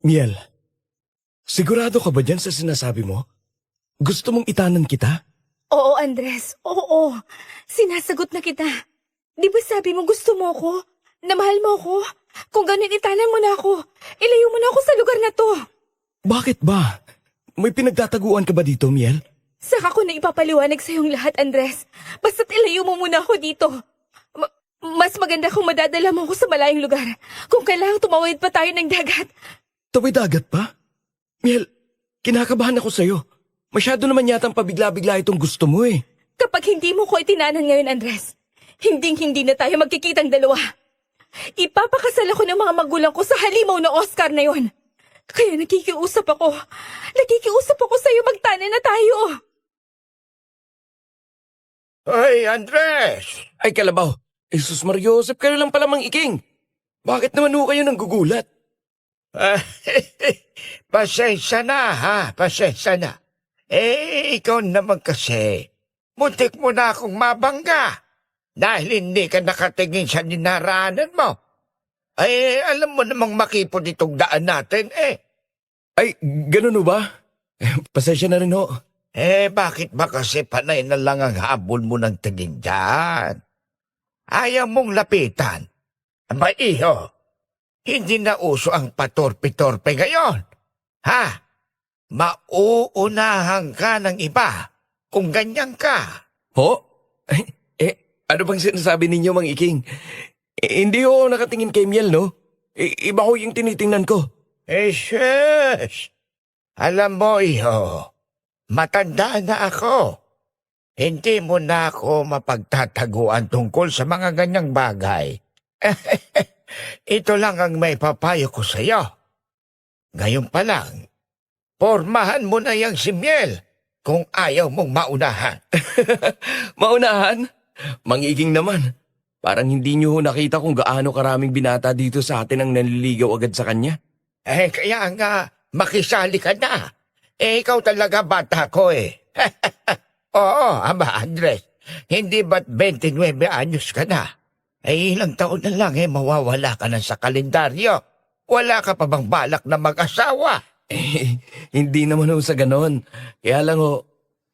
Miel, sigurado ka ba dyan sa sinasabi mo? Gusto mong itanan kita? Oo, Andres. Oo. Sinasagot na kita. Di ba sabi mo gusto mo ako? Na mahal mo ako? Kung ganun, itanan mo na ako. Ilayo mo na ako sa lugar na to. Bakit ba? May pinagtataguan ka ba dito, Miel? Saka ko na ipapaliwanag sa iyong lahat, Andres. Basta't ilayo mo muna ako dito. Mas maganda kung madadala mo ako sa malayong lugar. Kung kailangang tumawid pa tayo ng dagat. Tawid dagat pa? Miel, kinakabahan ako sa'yo. Masyado naman yatang pabigla-bigla itong gusto mo eh. Kapag hindi mo ko itinanan ngayon, Andres, hinding-hindi na tayo magkikitang dalawa. Ipapakasal ako ng mga magulang ko sa halimaw na Oscar na yon. Kaya nakikiusap ako. Nakikiusap ako sa'yo, magtanan na tayo. Hoy, Andres! Ay, Kalabaw. Jesus Mariosep, kayo lang pala Mang-Iking. Bakit naman ho kayo nang gugulat? Pasensya na, ha? Pasensya na. Ikaw naman kasi. Muntik mo na akong mabangga. Dahil hindi ka nakatingin sa ninaraanan mo. Alam mo namang makipon itong daan natin, Ay, ganun ho ba? Pasensya na rin ho. Bakit ba kasi panay na lang ang habol mo ng tingin dyan? Ayaw mong lapitan. Aba, iho, hindi na uso ang patorpe-torpe ngayon. Ha? Mauunahan ka ng iba kung ganyan ka. Ho? Ano bang sinasabi ninyo, Mang-Iking? Hindi ho nakatingin kay Miel, no? Iba ho yung tinitingnan ko. Shush! Alam mo, iho, matanda na ako. Hindi mo na ako mapagtataguan tungkol sa mga ganyang bagay. Ito lang ang may papayo ko sa'yo. Ngayon pa lang, pormahan mo na yang si Miel kung ayaw mong maunahan. Maunahan? Mang-Iking naman. Parang hindi nyo ho nakita kung gaano karaming binata dito sa atin ang naliligaw agad sa kanya. Kaya nga, makisali ka na. Ikaw talaga bata ko Oo, Ama Andres. Hindi ba't 29 anyos ka na? Ilang taon na lang mawawala ka na sa kalendaryo. Wala ka pa bang balak na mag-asawa? Hindi naman ho sa ganon. Kaya lang ho,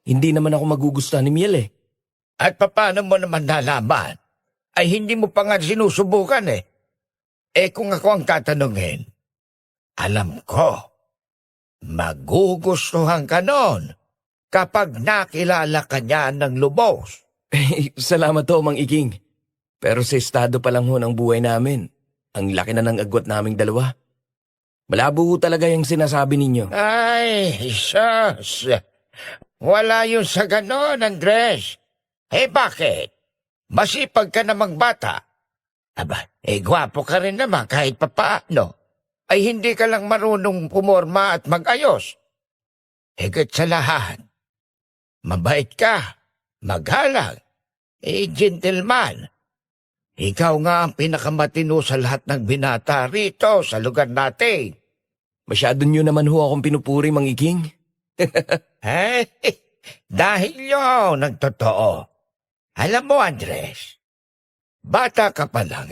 hindi naman ako magugustuhan ni Miel eh. At paano mo naman nalaman? Ay hindi mo pa nga sinusubukan kung ako ang tatanungin, alam ko, magugustuhan ka nun kapag nakilala ka niya ng lubos. Salamat ho, Mang-Iking. Pero sa estado pa lang ho ng buhay namin, ang laki na ng agwat naming dalawa. Malabo ho talaga yung sinasabi ninyo. Ay, sus! Wala yun sa ganon, Andres. Bakit? Masipag ka namang bata. Aba, gwapo ka rin naman kahit papaano. Ay hindi ka lang marunong pumorma at mag-ayos. Higit sa lahat, mabait ka, magalang, gentleman. Ikaw nga ang pinakamatino sa lahat ng binata rito sa lugar natin. Masyado nyo naman ho akong pinupuri, Mang-Iking. Dahil yun ang totoo. Alam mo, Andres, bata ka pa lang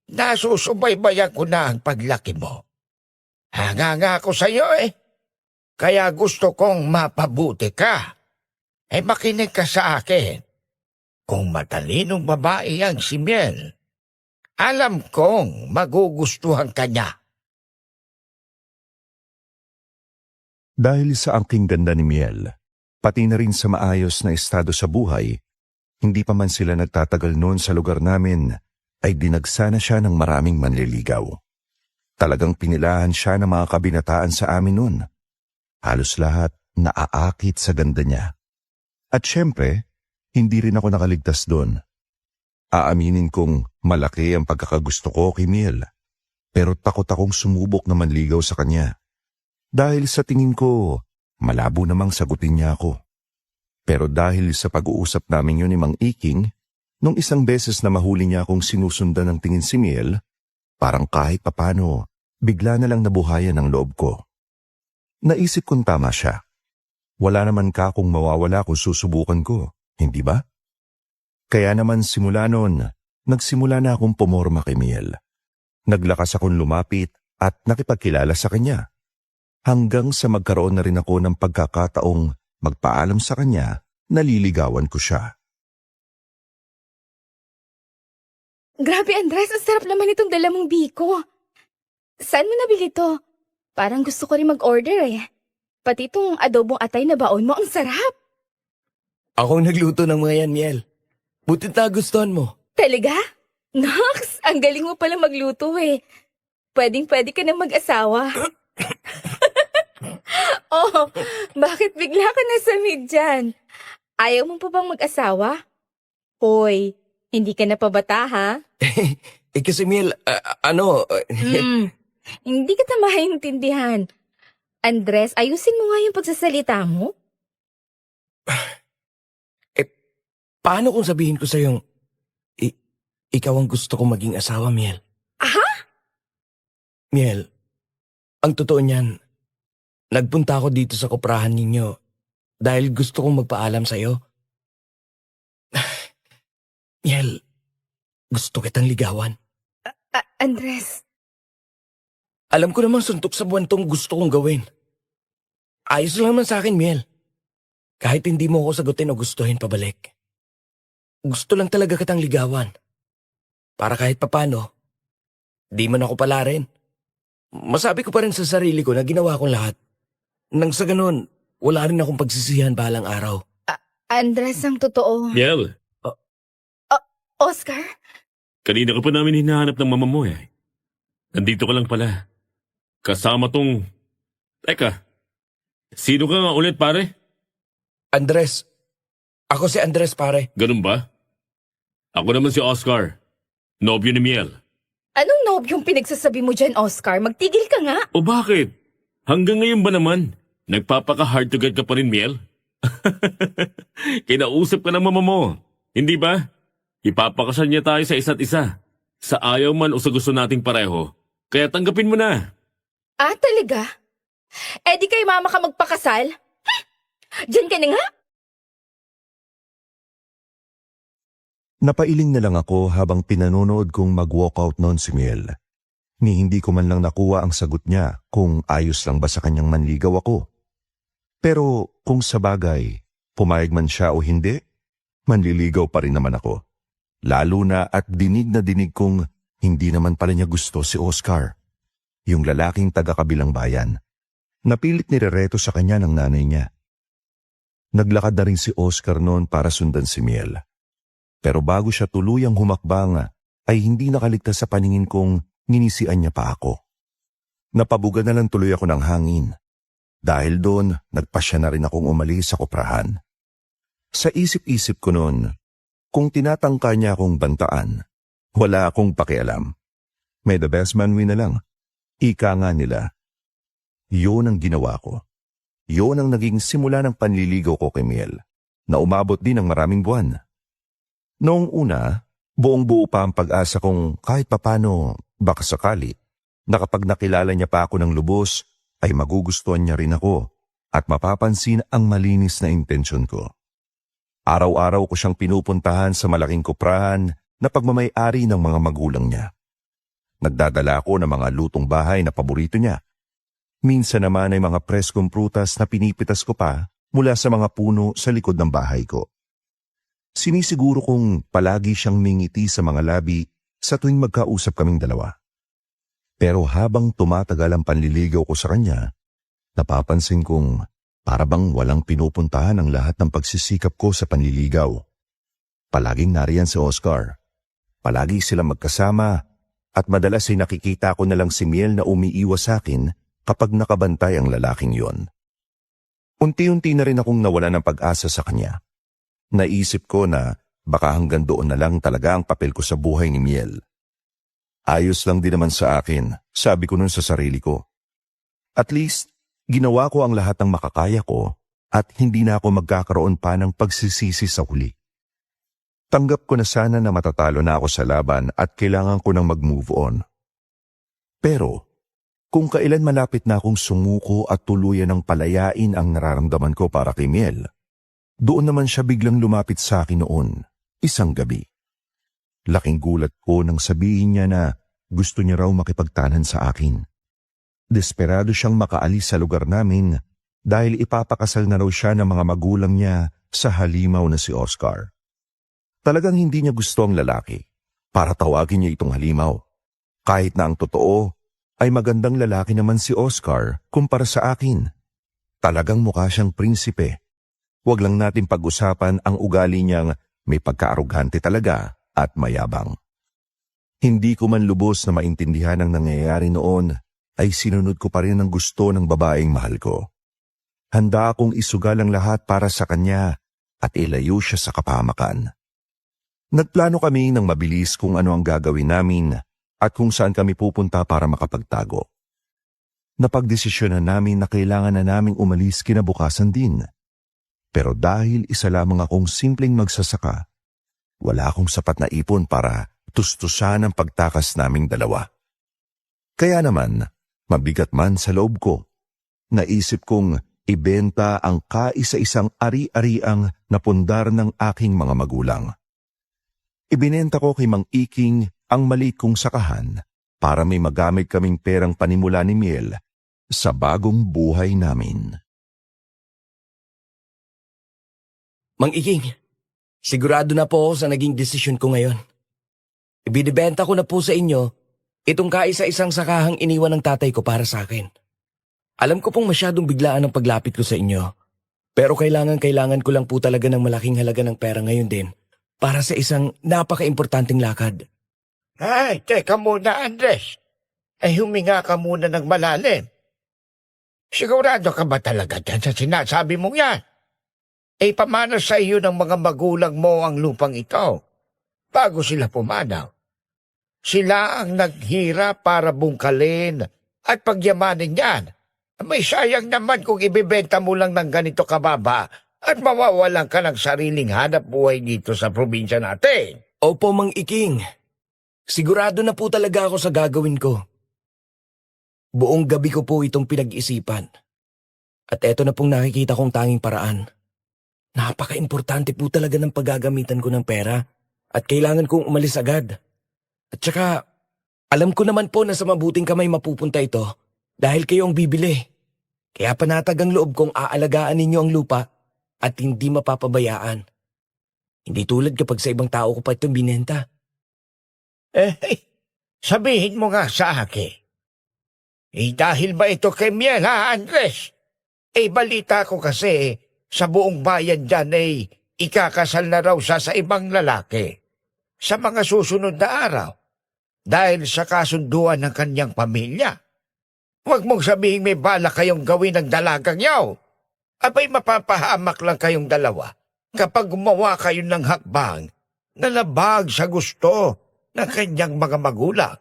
nasusubaybayan ko na ang paglaki mo. Hanga nga ako sa'yo Kaya gusto kong mapabuti ka. Makinig ka sa akin. Kung matalinong babae ang si Miel, alam kong magugustuhan ka niya. Dahil sa angking ganda ni Miel, pati na rin sa maayos na estado sa buhay, hindi pa man sila nagtatagal noon sa lugar namin, ay dinagsana siya ng maraming manliligaw. Talagang pinilahan siya ng mga kabinataan sa amin noon. Halos lahat naaakit sa ganda niya. At syempre, hindi rin ako nakaligtas doon. Aaminin kong malaki ang pagkakagusto ko kay Miel, pero takot akong sumubok na manligaw sa kanya. Dahil sa tingin ko, malabo namang sagutin niya ako. Pero dahil sa pag-uusap namin yun ni Mang-Iking, nung isang beses na mahuli niya akong sinusundan ng tingin si Miel, parang kahit papano, bigla na lang nabuhayan ang loob ko. Naisip kong tama siya. Wala naman ka kung mawawala kung susubukan ko, hindi ba? Kaya naman simula noon, nagsimula na akong pumorma kay Miel. Naglakas akong lumapit at nakipagkilala sa kanya. Hanggang sa magkaroon na rin ako ng pagkakataong magpaalam sa kanya na liligawan ko siya. Grabe, Andres, ang sarap naman itong dala mong biko. Saan mo nabili to? Parang gusto ko rin mag-order eh. Pati itong adobong atay na baon mo, ang sarap. Ako ang nagluto ng mga yan, Miel. Butit na gustuhan mo. Talaga? Nox, ang galing mo pala magluto eh. Pwedeng-pwede ka na mag-asawa. Oh, bakit bigla ka nasamid dyan? Ayaw mo pa bang mag-asawa? Hoy, hindi ka na pabata ha? Kasi Miel, Hindi kita maintindihan. Andres, ayusin mo nga yung pagsasalita mo. Paano kung sabihin ko sa'yong, ikaw ang gusto kong maging asawa, Miel? Aha? Miel, ang totoo niyan, nagpunta ako dito sa koprahan ninyo dahil gusto kong magpaalam sa'yo. Miel, gusto kitang ligawan. Andres, Alam ko namang suntok sa buwan tong gusto kong gawin. Ayos lang naman sa akin, Miel. Kahit hindi mo ako sagutin o gustuhin pabalik. Gusto lang talaga kitang ligawan. Para kahit papano, di man ako pala rin. Masabi ko pa rin sa sarili ko na ginawa kong lahat. Nang sa ganun, wala rin akong pagsisihan balang araw. Andres, ang totoo. Miel, Oscar? kanina ka pa namin hinahanap ng mama mo eh. Nandito ka lang pala. Kasama tong... Teka, sino ka nga ulit pare? Andres. Ako si Andres, pare. Ganun ba? Ako naman si Oscar, nobyo ni Miel. Anong nobyong pinagsasabi mo dyan, Oscar? Magtigil ka nga. O bakit? Hanggang ngayon ba naman, nagpapaka-hard to get ka pa rin, Miel? Kinausap ka ng mama mo, hindi ba? Ipapakasal niya tayo sa isa't isa. Sa ayaw man o sa gusto nating pareho. Kaya tanggapin mo na. Ah, talaga? Eh di kay mama ka magpakasal? Diyan ka na nga? Napailing na lang ako habang pinanonood kong mag-walkout noon si Miel. Ni hindi ko man lang nakuha ang sagot niya kung ayos lang ba sa kanyang manligaw ako. Pero kung sa bagay, pumayag man siya o hindi, manliligaw pa rin naman ako. Lalo na at dinig kong hindi naman pala niya gusto si Oscar, yung lalaking taga-kabilang bayan. Napilit nirereto sa kanya ng nanay niya. Naglakad na rin si Oscar noon para sundan si Miel. Pero bago siya tuluyang humakbang, ay hindi nakaligtas sa paningin kong ninisian niya pa ako. Napabuga na lang tuloy ako ng hangin. Dahil doon, nagpasya na rin akong umalis sa koprahan. Sa isip-isip ko noon, kung tinatangka niya akong bantaan, wala akong pakialam. May the best man win na lang. Ika nga nila. Yun ang ginawa ko. Yun ang naging simula ng panliligaw ko kay Miel, na umabot din ng maraming buwan. Noong una, buong-buo pa ang pag-asa kong kahit papano, baka sakali, na kapag nakilala niya pa ako ng lubos, ay magugustuhan niya rin ako at mapapansin ang malinis na intensyon ko. Araw-araw ko siyang pinupuntahan sa malaking koprahan na pagmamay-ari ng mga magulang niya. Nagdadala ako ng mga lutong bahay na paborito niya. Minsan naman ay mga preskong prutas na pinipitas ko pa mula sa mga puno sa likod ng bahay ko. Sinisiguro kong palagi siyang mingiti sa mga labi sa tuwing magkausap kaming dalawa. Pero habang tumatagal ang panliligaw ko sa kanya, napapansin kong para bang walang pinupuntahan ang lahat ng pagsisikap ko sa panliligaw. Palaging nariyan si Oscar. Palagi silang magkasama at madalas ay nakikita ko na lang si Miel na umiiwas sa akin kapag nakabantay ang lalaking yon. Unti-unti na rin akong nawala ng pag-asa sa kanya. Naisip ko na baka hanggang doon na lang talaga ang papel ko sa buhay ni Miel. Ayos lang din naman sa akin, sabi ko nun sa sarili ko. At least, ginawa ko ang lahat ng makakaya ko at hindi na ako magkakaroon pa ng pagsisisi sa huli. Tanggap ko na sana na matatalo na ako sa laban at kailangan ko nang mag-move on. Pero, kung kailan malapit na akong sumuko at tuluyan ng palayain ang nararamdaman ko para kay Miel, doon naman siya biglang lumapit sa akin noon, isang gabi. Laking gulat ko nang sabihin niya na gusto niya raw makipagtanan sa akin. Desperado siyang makaalis sa lugar namin dahil ipapakasal na raw siya ng mga magulang niya sa halimaw na si Oscar. Talagang hindi niya gusto ang lalaki para tawagin niya itong halimaw. Kahit na ang totoo ay magandang lalaki naman si Oscar kumpara sa akin. Talagang mukha siyang prinsipe. Huwag lang natin pag-usapan ang ugali niyang may pagkaarugante talaga at mayabang. Hindi ko man lubos na maintindihan ang nangyayari noon, ay sinunod ko pa rin ang gusto ng babaeng mahal ko. Handa akong isugal ang lahat para sa kanya at ilayo siya sa kapahamakan. Nagplano kami ng mabilis kung ano ang gagawin namin at kung saan kami pupunta para makapagtago. Napagdesisyonan namin na kailangan na naming umalis kinabukasan din. Pero dahil isa lamang akong simpleng magsasaka, wala akong sapat na ipon para tustusan ang pagtakas naming dalawa. Kaya naman, mabigat man sa loob ko, naisip kong ibenta ang kaisa-isang ari-ariang napundar ng aking mga magulang. Ibinenta ko kay Mang Iking ang maliit kong sakahan para may magamit kaming perang panimula ni Miel sa bagong buhay namin. Mang Iking, sigurado na po ako sa naging desisyon ko ngayon. Ibinibenta ko na po sa inyo itong kaisa-isang sakahang iniwan ng tatay ko para sa akin. Alam ko pong masyadong biglaan ang paglapit ko sa inyo, pero kailangan ko lang po talaga ng malaking halaga ng pera ngayon din para sa isang napaka-importanting lakad. Ay, teka muna, Andres. Ay, huminga ka muna ng malalim. Sigurado ka ba talaga dyan sa sinasabi mong yan? Eh, pamana sa iyo ng mga magulang mo ang lupang ito bago sila pumanaw. Sila ang naghirap para bungkalin at pagyamanin yan. May sayang naman kung ibibenta mo lang ng ganito kababa at mawawalan ka ng sariling hanap buhay dito sa probinsya natin. Opo, Mang Iking. Sigurado na po talaga ako sa gagawin ko. Buong gabi ko po itong pinag-isipan. At eto na pong nakikita kong tanging paraan. Napaka-importante po talaga ng paggagamitan ko ng pera at kailangan kong umalis agad. At saka, alam ko naman po na sa mabuting kamay mapupunta ito dahil kayo ang bibili. Kaya panatag ang loob kong aalagaan ninyo ang lupa at hindi mapapabayaan. Hindi tulad kapag sa ibang tao ko pa itong binenta. Sabihin mo nga sa akin. Dahil ba ito kay Miel, ha, Andres? Balita ko kasi sa buong bayan dyan ikakasal na raw siya sa ibang lalaki sa mga susunod na araw dahil sa kasunduan ng kanyang pamilya. Huwag mong sabihin may bala kayong gawin ng dalagang yaw. Abay mapapahamak lang kayong dalawa kapag gumawa kayo ng hakbang na labag sa gusto ng kanyang mga magulang.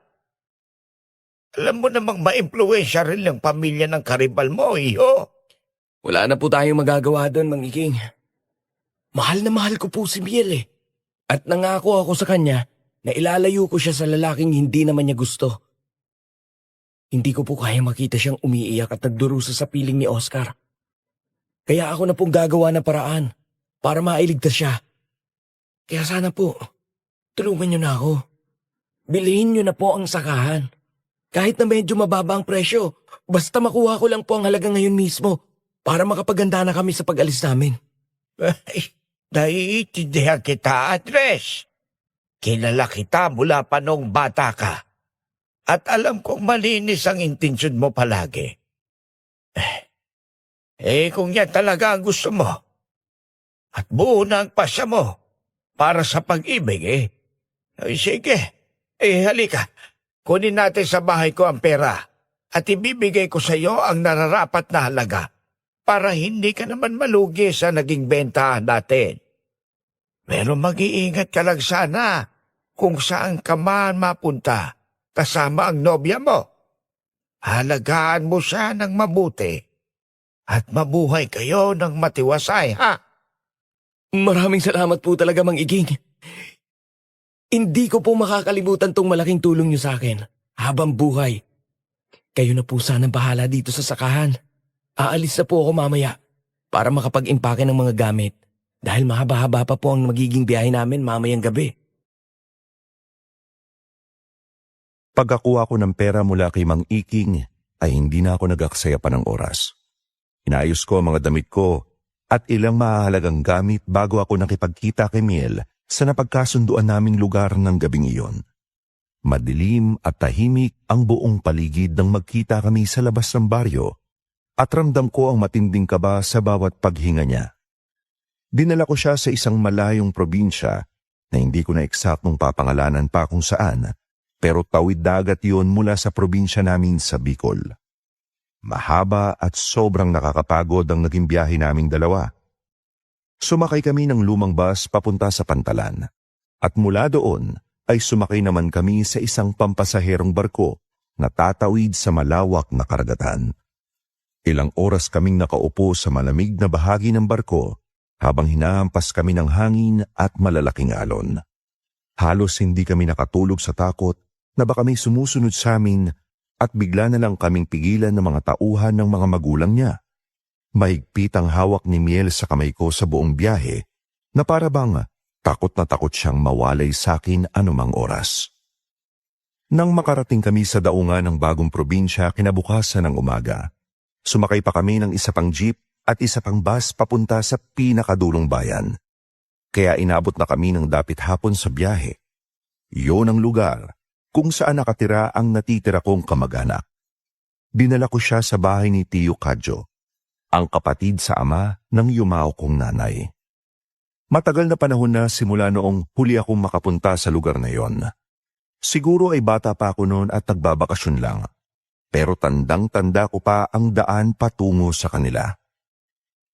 Alam mo namang ma-impluwensya rin ang pamilya ng karibal mo, iho. Wala na po tayong magagawa doon, Mang Iking. Mahal na mahal ko po si Miel eh. At nangako ako sa kanya na ilalayo ko siya sa lalaking hindi naman niya gusto. Hindi ko po kaya makita siyang umiiyak at nagdurusa sa piling ni Oscar. Kaya ako na pong gagawa ng paraan para mailigtas siya. Kaya sana po, tulungan niyo na ako. Bilhin niyo na po ang sakahan. Kahit na medyo mababa ang presyo, basta makuha ko lang po ang halaga ngayon mismo para makapaganda na kami sa pag-alis namin. Naiintindihan kita, Andres. Kilala kita mula pa noong bata ka. At alam kong malinis ang intensyon mo palagi. Kung yan talaga ang gusto mo, at buo na ang pasya mo para sa pag-ibig, sige. Halika. Kunin natin sa bahay ko ang pera at ibibigay ko sa iyo ang nararapat na halaga para hindi ka naman malugi sa naging bentahan natin. Pero mag-iingat ka lang sana kung saan ka man mapunta kasama ang nobya mo. Halagaan mo siya ng mabuti at mabuhay kayo ng matiwasay, ha? Maraming salamat po talaga, Mang Iking. Hindi ko po makakalimutan tong malaking tulong niyo sa akin habang buhay. Kayo na po sanang bahala dito sa sakahan. Aalis na po ako mamaya para makapag-impake ng mga gamit dahil mahaba-haba pa po ang magiging biyahe namin mamayang gabi. Pagkakuha ko ng pera mula kay Mang Iking, ay hindi na ako nag-aksaya pa ng oras. Inayos ko ang mga damit ko at ilang mahalagang gamit bago ako nakipagkita kay Miel sa napagkasunduan naming lugar ng gabing iyon. Madilim at tahimik ang buong paligid nang magkita kami sa labas ng baryo at ramdam ko ang matinding kaba sa bawat paghinga niya. Dinala ko siya sa isang malayong probinsya na hindi ko na eksaktong papangalanan pa kung saan, pero tawid dagat yun mula sa probinsya namin sa Bicol. Mahaba at sobrang nakakapagod ang naging biyahe naming dalawa. Sumakay kami ng lumang bus papunta sa Pantalan at mula doon ay sumakay naman kami sa isang pampasaherong barko na tatawid sa malawak na karagatan. Ilang oras kaming nakaupo sa malamig na bahagi ng barko habang hinahampas kami ng hangin at malalaking alon. Halos hindi kami nakatulog sa takot na baka may sumusunod sa amin at bigla na lang kaming pigilan ng mga tauhan ng mga magulang niya. Mahigpit ang hawak ni Miel sa kamay ko sa buong biyahe na para bang takot na takot siyang mawalay sa akin anumang oras. Nang makarating kami sa daungan ng bagong probinsya kinabukasan ng umaga, sumakay pa kami ng isa pang jeep at isa pang bus papunta sa pinakadulong bayan. Kaya inabot na kami ng dapit hapon sa biyahe. Iyon ang lugar kung saan nakatira ang natitira kong kamag-anak. Dinala ko siya sa bahay ni Tio Kadyo, ang kapatid sa ama ng yumao kong nanay. Matagal na panahon na simula noong huli akong makapunta sa lugar na yon. Siguro ay bata pa ako noon at nagbabakasyon lang, pero tandang-tanda ko pa ang daan patungo sa kanila.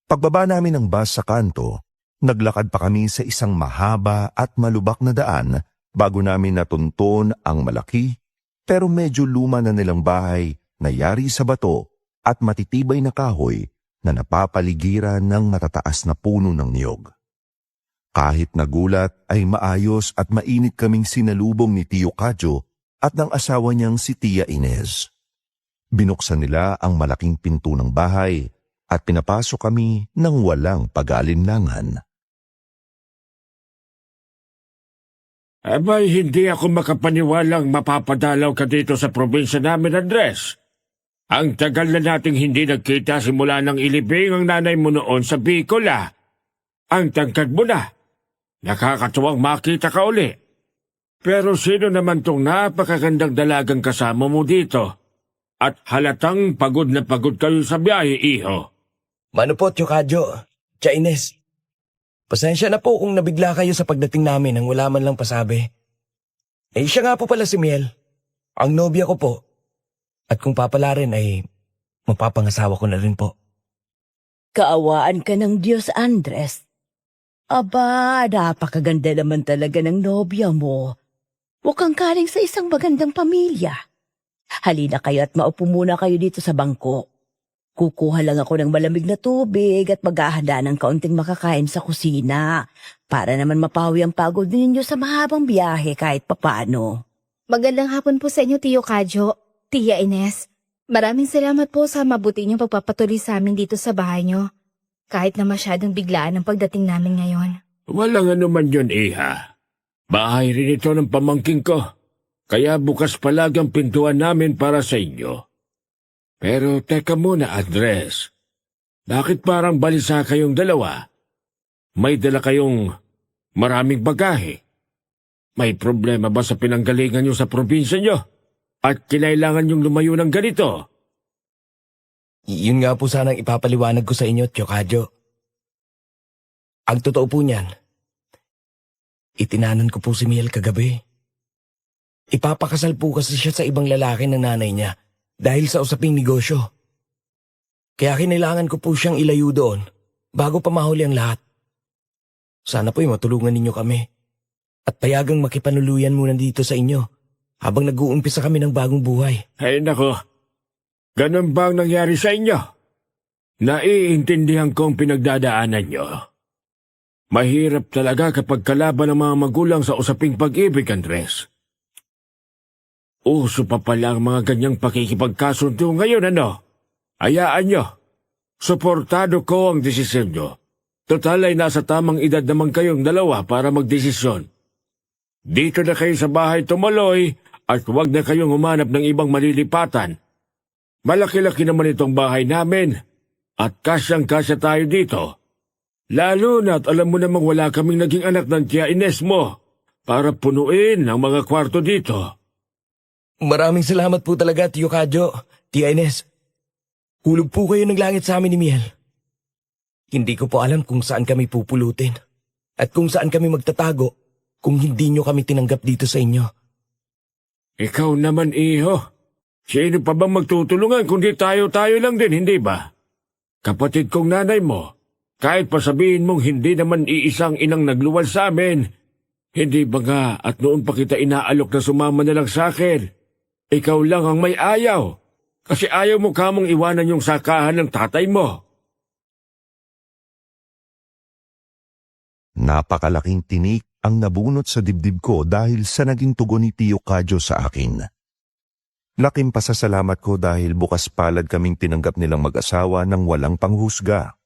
Pagbaba namin ng bus sa kanto, naglakad pa kami sa isang mahaba at malubak na daan bago namin natunton ang malaki pero medyo luma na nilang bahay na yari sa bato at matitibay na kahoy na napapaligiran ng matataas na puno ng niyog. Kahit nagulat ay maayos at mainit kaming sinalubong ni Tio Kadyo at ng asawa niyang si Tia Inez. Binuksan nila ang malaking pinto ng bahay at pinapasok kami ng walang pag-aalinlangan. Abay, hindi ako makapaniwalang mapapadalaw ka dito sa probinsya namin, Andres. Ang tagal na nating hindi nagkita simula ng ilibing ang nanay mo noon sa Bicol, ah. Ang tangkad mo na. Nakakatuwang makita ka uli. Pero sino naman tong napakagandang dalagang kasama mo dito? At halatang pagod na pagod kayo sa biyahe, iho. Mano po, Tio Kadyo, Tia Ines. Pasensya na po kung nabigla kayo sa pagdating namin nang wala man lang pasabi. Eh siya nga po pala si Miel, ang nobya ko po. At kung papala rin ay mapapangasawa ko na rin po. Kaawaan ka ng Diyos, Andres. Aba, napakaganda naman talaga ng nobya mo. Mukhang galing sa isang magandang pamilya. Halina kayo at maupo muna kayo dito sa bangko. Kukuha lang ako ng malamig na tubig at maghahanda ng kaunting makakain sa kusina para naman mapawi ang pagod ninyo sa mahabang biyahe kahit papano. Magandang hapon po sa inyo, Tio Kadyo, Tia Ines. Maraming salamat po sa mabuti niyong pagpapatuloy sa amin dito sa bahay niyo. Kahit na masyadong biglaan ang pagdating namin ngayon. Walang anuman yun, iha. Bahay rin ito ng pamangking ko. Kaya bukas palag ang pintuan namin para sa inyo. Pero teka muna, Andres. Bakit parang balisa kayong dalawa? May dala kayong maraming bagahe. May problema ba sa pinanggalingan nyo sa probinsya nyo? At kinailangan nyong lumayo ng ganito? Yun nga po sanang ipapaliwanag ko sa inyo, Tio Kadyo. Ang totoo po niyan, itinanan ko po si Miel kagabi. Ipapakasal po kasi siya sa ibang lalaki ng nanay niya dahil sa usaping negosyo. Kaya kinailangan ko po siyang ilayo doon bago pa mahuli ang lahat. Sana po'y matulungan ninyo kami at payagang makipanuluyan muna dito sa inyo habang nag-uumpisa kami ng bagong buhay. Ay nako, ganun ba ang nangyari sa inyo? Naiintindihan ko ang pinagdadaanan nyo. Mahirap talaga kapag kalaban ng mga magulang sa usaping pag-ibig, Andres. Uso pa pala ang mga ganyang pakikipagkasundo ngayon, ano? Hayaan nyo. Suportado ko ang desisyon nyo. Total ay nasa tamang edad naman kayong dalawa para magdesisyon. Dito na kayo sa bahay tumuloy at huwag na kayong humanap ng ibang malilipatan. Malaki-laki naman itong bahay namin at kasyang-kasya tayo dito. Lalo na't alam mo namang wala kaming naging anak ng Tia Ines mo para punuin ang mga kwarto dito. Maraming salamat po talaga, Tio Kadyo, Tia Ines. Hulog po kayo ng langit sa amin ni Miel. Hindi ko po alam kung saan kami pupulutin at kung saan kami magtatago kung hindi nyo kami tinanggap dito sa inyo. Ikaw naman, iho. Sino pa bang magtutulungan kundi tayo-tayo lang din, hindi ba? Kapatid kong nanay mo, kahit pa sabihin mong hindi naman iisang inang nagluwal sa amin, hindi ba nga at noon pa kita inaalok na sumama na lang sa akin? Ikaw lang ang may ayaw, kasi ayaw mo kamong iwanan yung sakahan ng tatay mo. Napakalaking tinik ang nabunot sa dibdib ko dahil sa naging tugon ni Tio Kadyo sa akin. Laking pasasalamat ko dahil bukas palad kaming tinanggap nilang mag-asawa ng walang panghusga.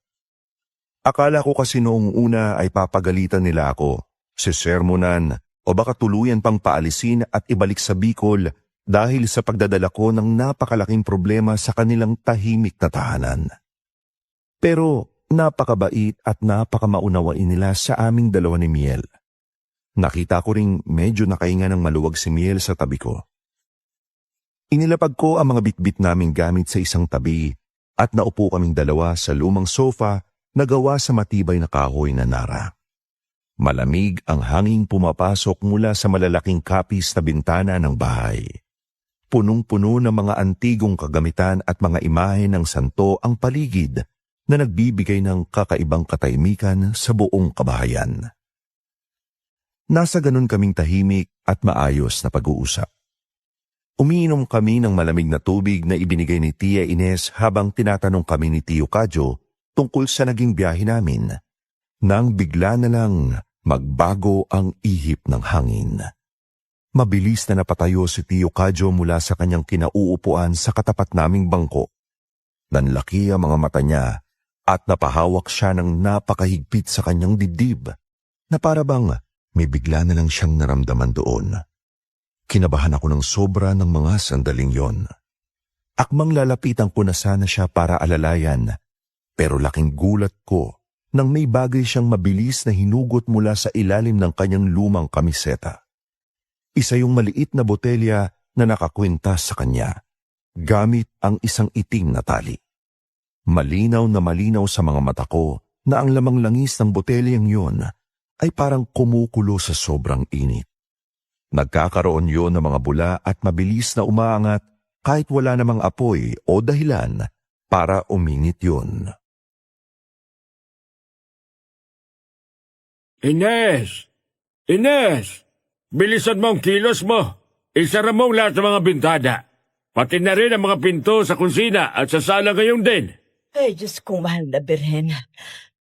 Akala ko kasi noong una ay papagalitan nila ako, sisermonan o baka tuluyan pang paalisin at ibalik sa Bicol dahil sa pagdadala ko ng napakalaking problema sa kanilang tahimik na tahanan. Pero napakabait at napakamaunawain nila sa aming dalawa ni Miel. Nakita ko ring medyo nakahinga ng maluwag si Miel sa tabi ko. Inilapag ko ang mga bitbit naming gamit sa isang tabi at naupo kaming dalawa sa lumang sofa na gawa sa matibay na kahoy na nara. Malamig ang hanging pumapasok mula sa malalaking kapis na bintana ng bahay. Punong-puno ng mga antigong kagamitan at mga imahe ng santo ang paligid na nagbibigay ng kakaibang katahimikan sa buong kabahayan. Nasa ganun kaming tahimik at maayos na pag-uusap. Umiinom kami ng malamig na tubig na ibinigay ni Tia Ines habang tinatanong kami ni Tio Kadyo tungkol sa naging biyahe namin, nang bigla na lang magbago ang ihip ng hangin. Mabilis na napatayo si Tio Kadyo mula sa kanyang kinauupuan sa katapat naming bangko. Nanlaki ang mga mata niya at napahawak siya ng napakahigpit sa kanyang dibdib na para bang may bigla na lang siyang naramdaman doon. Kinabahan ako ng sobra ng mga sandaling yon. Akmang lalapitan ko na sana siya para alalayan, pero laking gulat ko nang may bagay siyang mabilis na hinugot mula sa ilalim ng kanyang lumang kamiseta. Isa yung maliit na botelya na nakakwintas sa kanya, gamit ang isang itim na tali. Malinaw na malinaw sa mga mata ko na ang lamang langis ng botelyang yon ay parang kumukulo sa sobrang init. Nagkakaroon yon ng mga bula at mabilis na umaangat kahit wala namang apoy o dahilan para umingit yon. Ines! Ines! Bilisan mo ang kilos mo. Isara mo ang lahat ng mga bintana. Pati na rin ang mga pinto sa kusina at sa sala ngayon din. Ay, Diyos kong mahal na Birhen.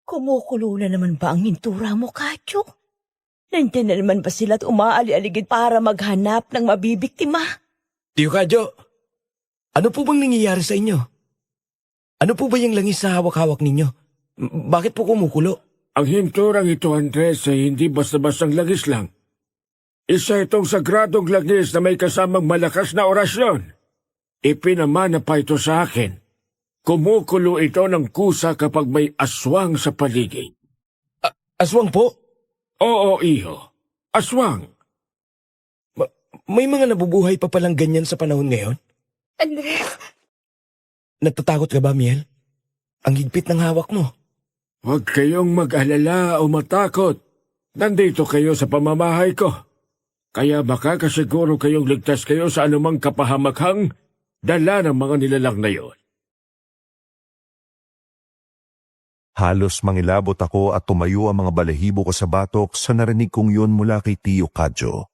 Kumukulo na naman ba ang hintura mo, Kadyo? Nandiyan na naman ba sila't umaali-aligid para maghanap ng mabibiktima? Tio Kadyo, ano po bang nangyayari sa inyo? Ano po ba yung langis na hawak-hawak ninyo? Bakit po kumukulo? Ang hinturang ito, Andres, ay hindi basta-bastang langis lang. Isa itong sagradong langis na may kasamang malakas na orasyon. Ipinamana pa ito sa akin. Kumukulo ito ng kusa kapag may aswang sa paligid. Aswang po? Oo, iho. Aswang. May mga nabubuhay pa palang ganyan sa panahon ngayon? Andres, Natatakot ka ba, Miel? Ang higpit ng hawak mo. Huwag kayong mag-alala o matakot. Nandito kayo sa pamamahay ko. Kaya makakasiguro kayong ligtas kayo sa anumang kapahamakhang dala ng mga nilalang na yon. Halos mangilabot ako at tumayo ang mga balahibo ko sa batok sa narinig kong yun mula kay Tio Kadyo.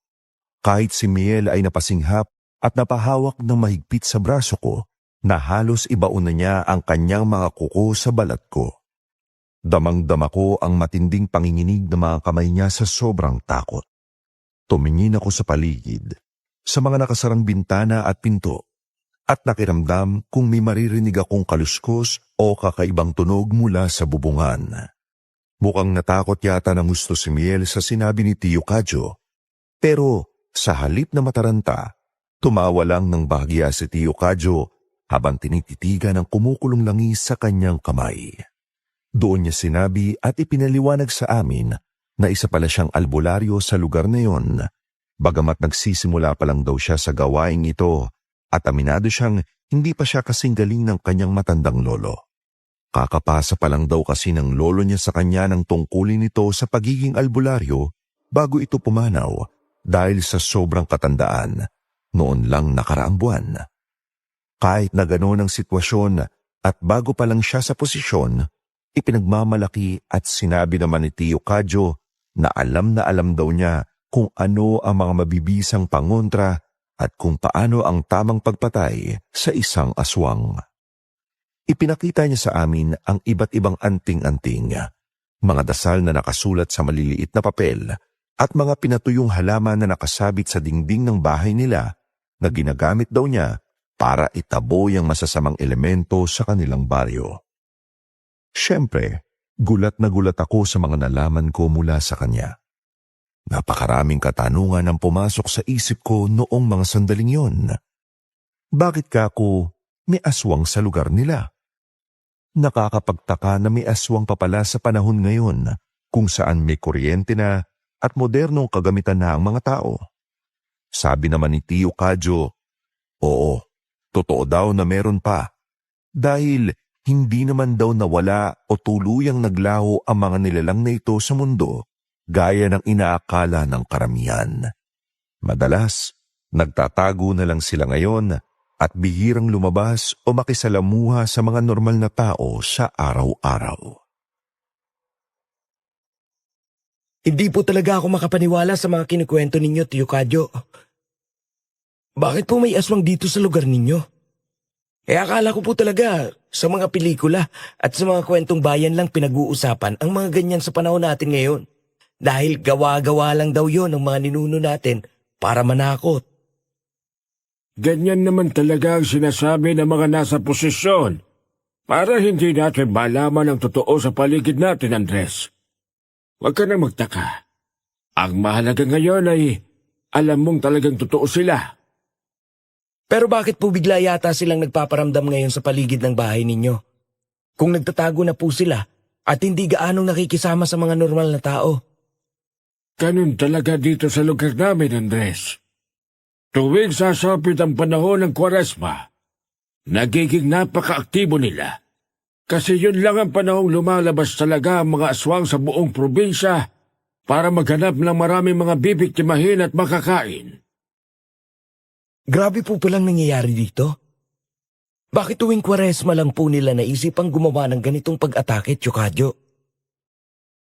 Kahit si Miel ay napasinghap at napahawak ng mahigpit sa braso ko, na halos ibaon na niya ang kanyang mga kuko sa balat ko. Damang-dama ko ang matinding panginginig ng mga kamay niya sa sobrang takot. Tumingin ako sa paligid, sa mga nakasarang bintana at pinto, at nakiramdam kung may maririnig akong kaluskos o kakaibang tunog mula sa bubungan. Mukhang natakot yata ng gusto si Miel sa sinabi ni Tio Kadyo, pero sa halip na mataranta, tumawa lang ng bahagya si Tio Kadyo habang tinititigan ang kumukulong langis sa kanyang kamay. Doon niya sinabi at ipinaliwanag sa amin na isa pala siyang albularyo sa lugar na yon, bagamat nagsisimula pa lang daw siya sa gawaing ito at aminado siyang hindi pa siya kasing galing ng kanyang matandang lolo. Kakapasa pa lang daw kasi ng lolo niya sa kanya ng tungkulin nito sa pagiging albularyo bago ito pumanaw dahil sa sobrang katandaan noon lang nakaraang buwan. Kahit na ganoon ang sitwasyon at bago pa lang siya sa posisyon, ipinagmamalaki at sinabi naman ni Tio Kadyo na alam daw niya kung ano ang mga mabibisang pangontra at kung paano ang tamang pagpatay sa isang aswang. Ipinakita niya sa amin ang iba't ibang anting-anting, mga dasal na nakasulat sa maliliit na papel at mga pinatuyong halaman na nakasabit sa dingding ng bahay nila na ginagamit daw niya para itaboy ang masasamang elemento sa kanilang baryo. Siyempre, gulat na gulat ako sa mga nalaman ko mula sa kanya. Napakaraming katanungan ang pumasok sa isip ko noong mga sandaling yon. Bakit ka ako may aswang sa lugar nila? Nakakapagtaka na may aswang pa pala sa panahon ngayon kung saan may kuryente na at modernong kagamitan na ang mga tao. Sabi naman ni Tio Kadyo, oo, totoo daw na meron pa. Dahil hindi naman daw nawala o tuluyang naglaho ang mga nilalang na ito sa mundo gaya ng inaakala ng karamihan. Madalas, nagtatago na lang sila ngayon at bihirang lumabas o makisalamuha sa mga normal na tao sa araw-araw. Hindi po talaga ako makapaniwala sa mga kinukwento ninyo, Tio Kadyo. Bakit po may aswang dito sa lugar ninyo? Akala ko po talaga sa mga pelikula at sa mga kwentong bayan lang pinag-uusapan ang mga ganyan sa panahon natin ngayon. Dahil gawa-gawa lang daw yon ng mga ninuno natin para manakot. Ganyan naman talaga ang sinasabi ng mga nasa posisyon para hindi natin malaman ang totoo sa paligid natin, Andres. Huwag ka nang magtaka. Ang mahalaga ngayon ay alam mong talagang totoo sila. Pero bakit po bigla yata silang nagpaparamdam ngayon sa paligid ng bahay ninyo? Kung nagtatago na po sila at hindi gaanong nakikisama sa mga normal na tao. Ganun talaga dito sa lugar namin, Andres. Tuwing sasapit ang panahon ng Kwaresma, nagiging napaka-aktibo nila. Kasi yun lang ang panahong lumalabas talaga ang mga aswang sa buong probinsya para maghanap ng maraming mga bibiktimahin at makakain. Grabe po palang nangyayari dito. Bakit tuwing Kwaresma lang po nila naisip ang gumawa ng ganitong pag-atake, Tio Kadyo?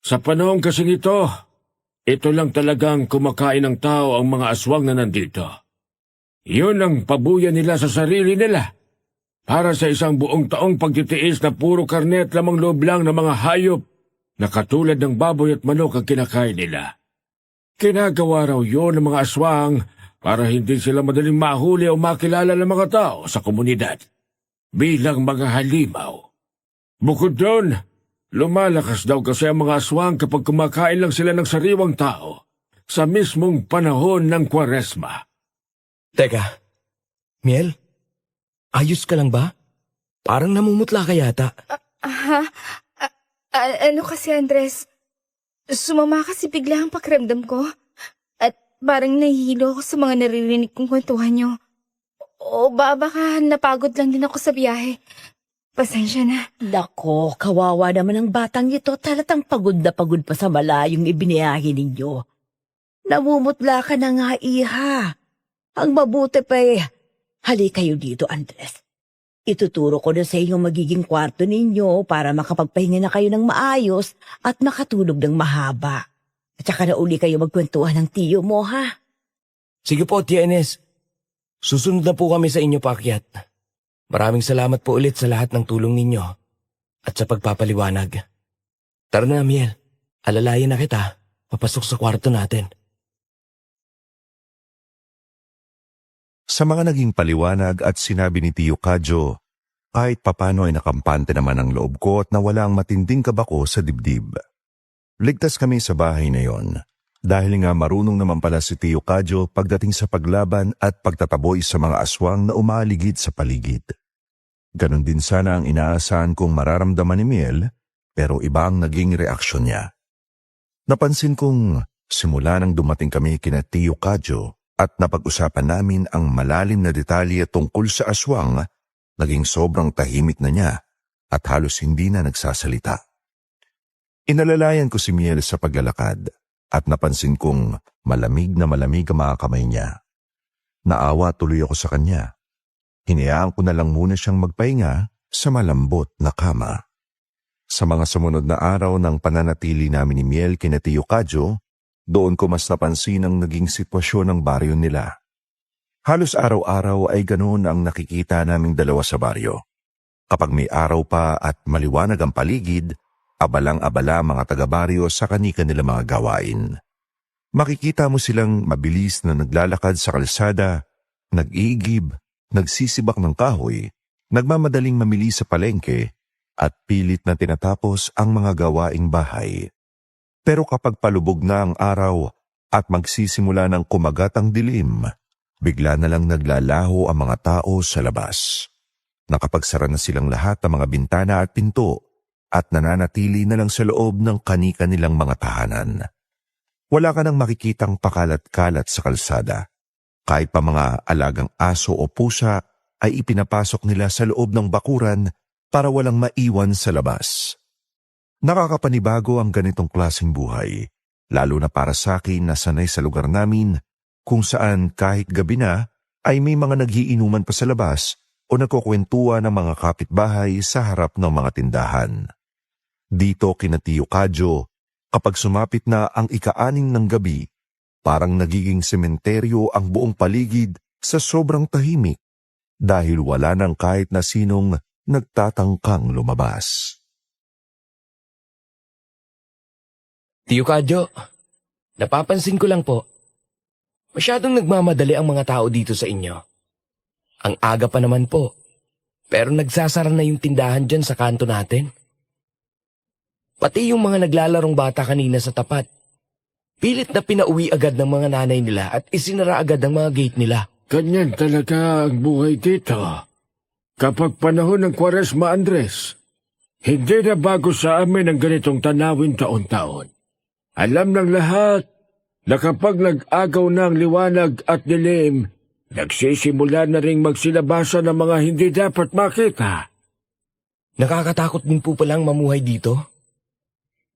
Sa panahon kasing ito lang talagang kumakain ng tao ang mga aswang na nandito. Yun ang pabuya nila sa sarili nila. Para sa isang buong taong pagtitiis na puro karne at lamang loob lang ng mga hayop na katulad ng baboy at manok ang kinakain nila. Kinagawa raw yun ng mga aswang para hindi sila madaling mahuli o makilala ng mga tao sa komunidad bilang mga halimaw. Bukod doon, lumalakas daw kasi ang mga aswang kapag kumakain lang sila ng sariwang tao sa mismong panahon ng Kwaresma. Teka, Miel? Ayos ka lang ba? Parang namumutla ka yata. Ano kasi, Andres? Sumama kasi bigla ang pakiramdam ko. At parang nahihilo ako sa mga naririnig kong kwentuhan nyo. O baka napagod lang din ako sa biyahe. Pasensya na. Nako, kawawa naman ang batang ito. Talatang pagod na pagod pa sa malayong ibiniyahe ninyo. Namumutla ka na nga, iha. Ang mabuti pa hali kayo dito, Andres. Ituturo ko na sa inyo magiging kwarto ninyo para makapagpahinga na kayo ng maayos at makatulog ng mahaba. At saka na uli kayo magkwentuhan ng tiyo mo, ha? Sige po, Tia Ines. Susunod na po kami sa inyo, paakyat. Maraming salamat po ulit sa lahat ng tulong ninyo at sa pagpapaliwanag. Tara na, Miel. Alalayan na kita. Papasok sa kwarto natin. Sa mga naging paliwanag at sinabi ni Tio Kadyo, kahit papano ay nakampante naman ang loob ko at nawala ang matinding kabako sa dibdib. Ligtas kami sa bahay na yon, dahil nga marunong naman pala si Tio Kadyo pagdating sa paglaban at pagtataboy sa mga aswang na umaligid sa paligid. Ganon din sana ang inaasahan kong mararamdaman ni Miel, pero iba ang naging reaksyon niya. Napansin kong simula nang dumating kami kina Tio Kadyo at napag-usapan namin ang malalim na detalye tungkol sa aswang, naging sobrang tahimik na niya at halos hindi na nagsasalita. Inalalayan ko si Miel sa paglalakad at napansin kong malamig na malamig ang mga kamay niya. Naawa tuloy ako sa kanya. Hinayaan ko na lang muna siyang magpahinga sa malambot na kama. Sa mga sumunod na araw ng pananatili namin ni Miel kina Tio Kadyo, doon ko mas napansin ang naging sitwasyon ng baryo nila. Halos araw-araw ay ganoon ang nakikita naming dalawa sa baryo. Kapag may araw pa at maliwanag ang paligid, abalang-abala mga taga-baryo sa kani-kanila mga gawain. Makikita mo silang mabilis na naglalakad sa kalsada, nag-iigib, nagsisibak ng kahoy, nagmamadaling mamili sa palengke, at pilit na tinatapos ang mga gawaing bahay. Pero kapag palubog na ang araw at magsisimula ng kumagat ang dilim, bigla na lang naglalaho ang mga tao sa labas. Nakapagsara na silang lahat ng mga bintana at pinto at nananatili na lang sa loob ng kani-kanilang mga tahanan. Wala ka nang makikitang pakalat-kalat sa kalsada. Kahit pa mga alagang aso o pusa ay ipinapasok nila sa loob ng bakuran para walang maiwan sa labas. Nakakapanibago ang ganitong klaseng buhay, lalo na para sa akin na sanay sa lugar namin kung saan kahit gabi na ay may mga nagiinuman pa sa labas o nagkukwentuhan ng mga kapitbahay sa harap ng mga tindahan. Dito kina Tio Kadyo, kapag sumapit na ang ika-6 ng gabi, parang nagiging sementeryo ang buong paligid sa sobrang tahimik dahil wala nang kahit na sinong nagtatangkang lumabas. Tio Kadyo, napapansin ko lang po, masyadong nagmamadali ang mga tao dito sa inyo. Ang aga pa naman po, pero nagsasara na yung tindahan dyan sa kanto natin. Pati yung mga naglalarong bata kanina sa tapat, pilit na pinauwi agad ng mga nanay nila at isinara agad ang mga gate nila. Ganyan talaga ang buhay dito. Kapag panahon ng Kwaresma, Andres, hindi na bago sa amin ang ganitong tanawin taon-taon. Alam ng lahat na kapag nag-agaw na ang liwanag at dilim, nagsisimula na ring magsilabasa ng mga hindi dapat makita. Nakakatakot din po palang mamuhay dito.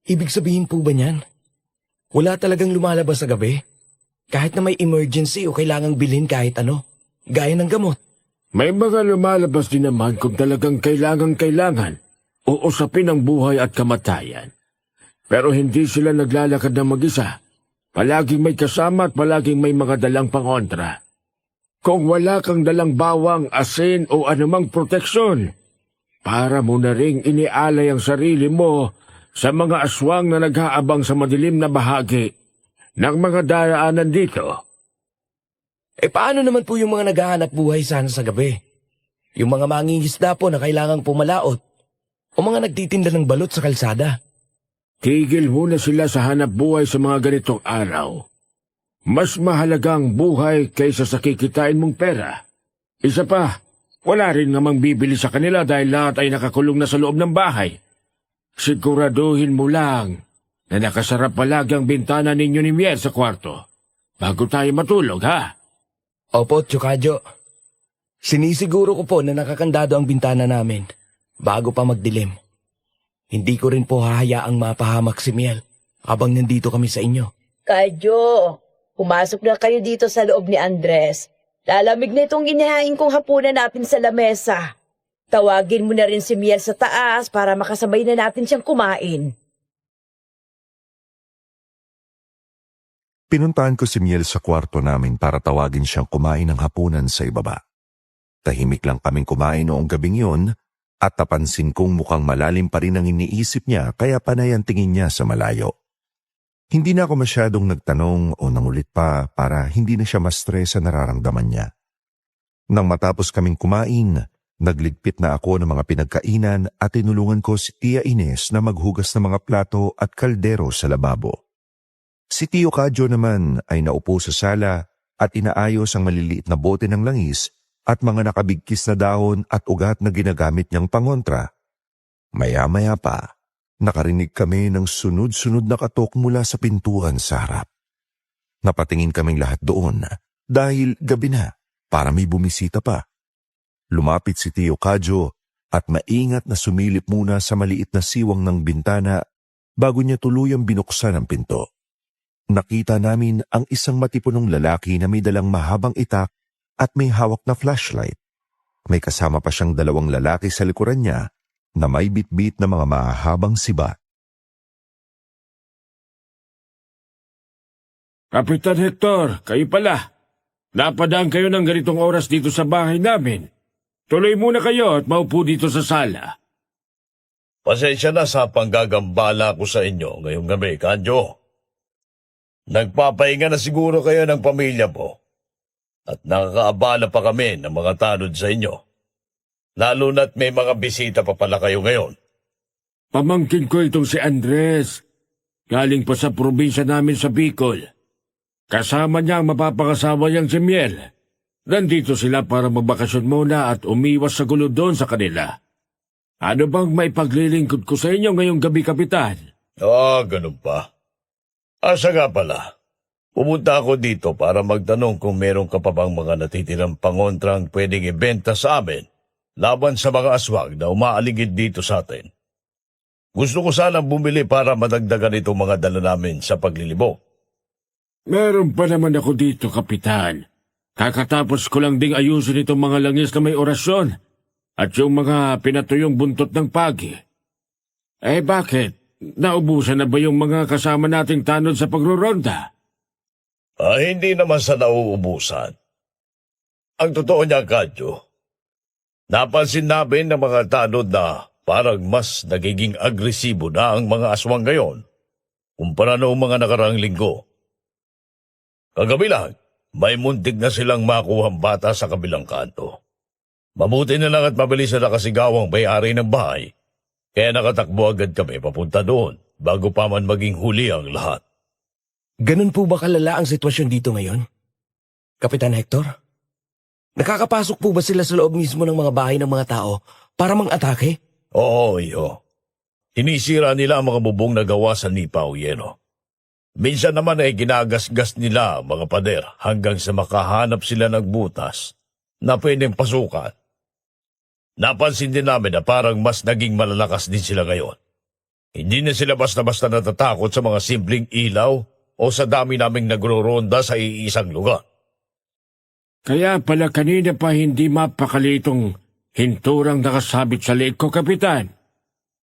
Ibig sabihin po ba niyan? Wala talagang lumalabas sa gabi? Kahit na may emergency o kailangang bilhin kahit ano, gaya ng gamot. May mga lumalabas din naman kung talagang kailangan o usapin ang buhay at kamatayan. Pero hindi sila naglalakad ng mag-isa. Palaging may kasama at palaging may mga dalang pangontra. Kung wala kang dalang bawang, asin o anumang proteksyon, para mo na ring inialay ang sarili mo sa mga aswang na nag-aabang sa madilim na bahagi ng mga daraanan dito. Paano naman po yung mga naghahanap buhay sana sa gabi? Yung mga mangingisda po na kailangang pumalaot o mga nagtitinda ng balot sa kalsada? Tigil muna sila sa hanap buhay sa mga ganitong araw. Mas mahalagang buhay kaysa sa kikitain mong pera. Isa pa, wala rin namang bibili sa kanila dahil lahat ay nakakulong na sa loob ng bahay. Siguraduhin mo lang na nakasarap palagi ang bintana ninyo ni Miel sa kwarto bago tayo matulog, ha? Opo, Tio Kadyo. Sinisiguro ko po na nakakandado ang bintana namin bago pa magdilim. Hindi ko rin po hahayaang mapahamak si Miel habang nandito kami sa inyo. Kadyo, pumasok na kayo dito sa loob ni Andres. Lalamig na itong inihain kong hapunan natin sa lamesa. Tawagin mo na rin si Miel sa taas para makasabay na natin siyang kumain. Pinuntahan ko si Miel sa kwarto namin para tawagin siyang kumain ng hapunan sa ibaba. Tahimik lang kaming kumain noong gabing yun at napansin kong mukhang malalim pa rin ang iniisip niya kaya panay ang tingin niya sa malayo. Hindi na ako masyadong nagtanong o nangulit pa para hindi na siya ma-stress sa nararamdaman niya. Nang matapos kaming kumain, nagligpit na ako ng mga pinagkainan at tinulungan ko si Tia Ines na maghugas ng mga plato at kaldero sa lababo. Si Tio Kadyo naman ay naupo sa sala at inaayos ang maliliit na bote ng langis at mga nakabigkis na dahon at ugat na ginagamit niyang pangontra. Maya-maya pa, nakarinig kami ng sunod-sunod na katok mula sa pintuan sa harap. Napatingin kaming lahat doon dahil gabi na para may bumisita pa. Lumapit si Tio Kadyo at maingat na sumilip muna sa maliit na siwang ng bintana bago niya tuluyang binuksan ang pinto. Nakita namin ang isang matipunong lalaki na may dalang mahabang itak at may hawak na flashlight. May kasama pa siyang 2 lalaki sa likuran niya na may bitbit na mga mahabang sibat. Kapitan Hector, kayo pala. Napadaan kayo ng ganitong oras dito sa bahay namin. Tuloy muna kayo at maupo dito sa sala. Pasensya na sa panggagambala ko sa inyo ngayong gabi, Kadyo. Nagpapahinga na siguro kayo ng pamilya mo. At nakakaabala pa kami ng mga tanod sa inyo. Lalo na't may mga bisita pa pala kayo ngayon. Pamangkin ko itong si Andres. Galing pa sa probinsya namin sa Bicol. Kasama niya ang mapapakasawa niyang si Miel. Nandito sila para magbakasyon muna at umiwas sa gulo doon sa kanila. Ano bang maipaglilingkod ko sa inyo ngayong gabi, Kapitan? Ganun pa. Asa nga pala. Pumunta ako dito para magtanong kung meron ka pa bang mga natitirang pangontrang pwedeng ibenta sa amin laban sa mga aswang na umaaligid dito sa atin. Gusto ko sanang bumili para madagdagan itong mga dala namin sa paglilibot. Meron pa naman ako dito, Kapitan. Kakatapos ko lang ding ayusin itong mga langis na may orasyon at yung mga pinatuyong buntot ng pagi. Bakit? Naubusan na ba yung mga kasama nating tanod sa pagruronda? Hindi naman sa nauubusan. Ang totoo niya, Kadyo, napansin namin ng mga tanod na parang mas nagiging agresibo na ang mga aswang ngayon kumpara noong mga nakaraang linggo. Kagabi lang, may muntik na silang makuhang bata sa kabilang kanto. Mabuti na lang at mabilis na nakasigawang may-ari ng bahay, kaya nakatakbo agad kami papunta doon bago pa man maging huli ang lahat. Ganun po ba kalala ang sitwasyon dito ngayon? Kapitan Hector? Nakakapasok po ba sila sa loob mismo ng mga bahay ng mga tao para mang-atake? Oo, iyo. Sinisira nila ang mga bubong na gawa sa nipa o yelo. Minsan naman ay ginagasgas nila ang mga pader hanggang sa makahanap sila ng butas na pwedeng pasukan. Napansin din namin na parang mas naging malalakas din sila ngayon. Hindi na sila basta-basta natatakot sa mga simpleng ilaw o sa dami naming nagro-ronda sa iisang lugar. Kaya pala kanina pa hindi mapakali itong hinturang nakasabit sa leeg ko, Kapitan.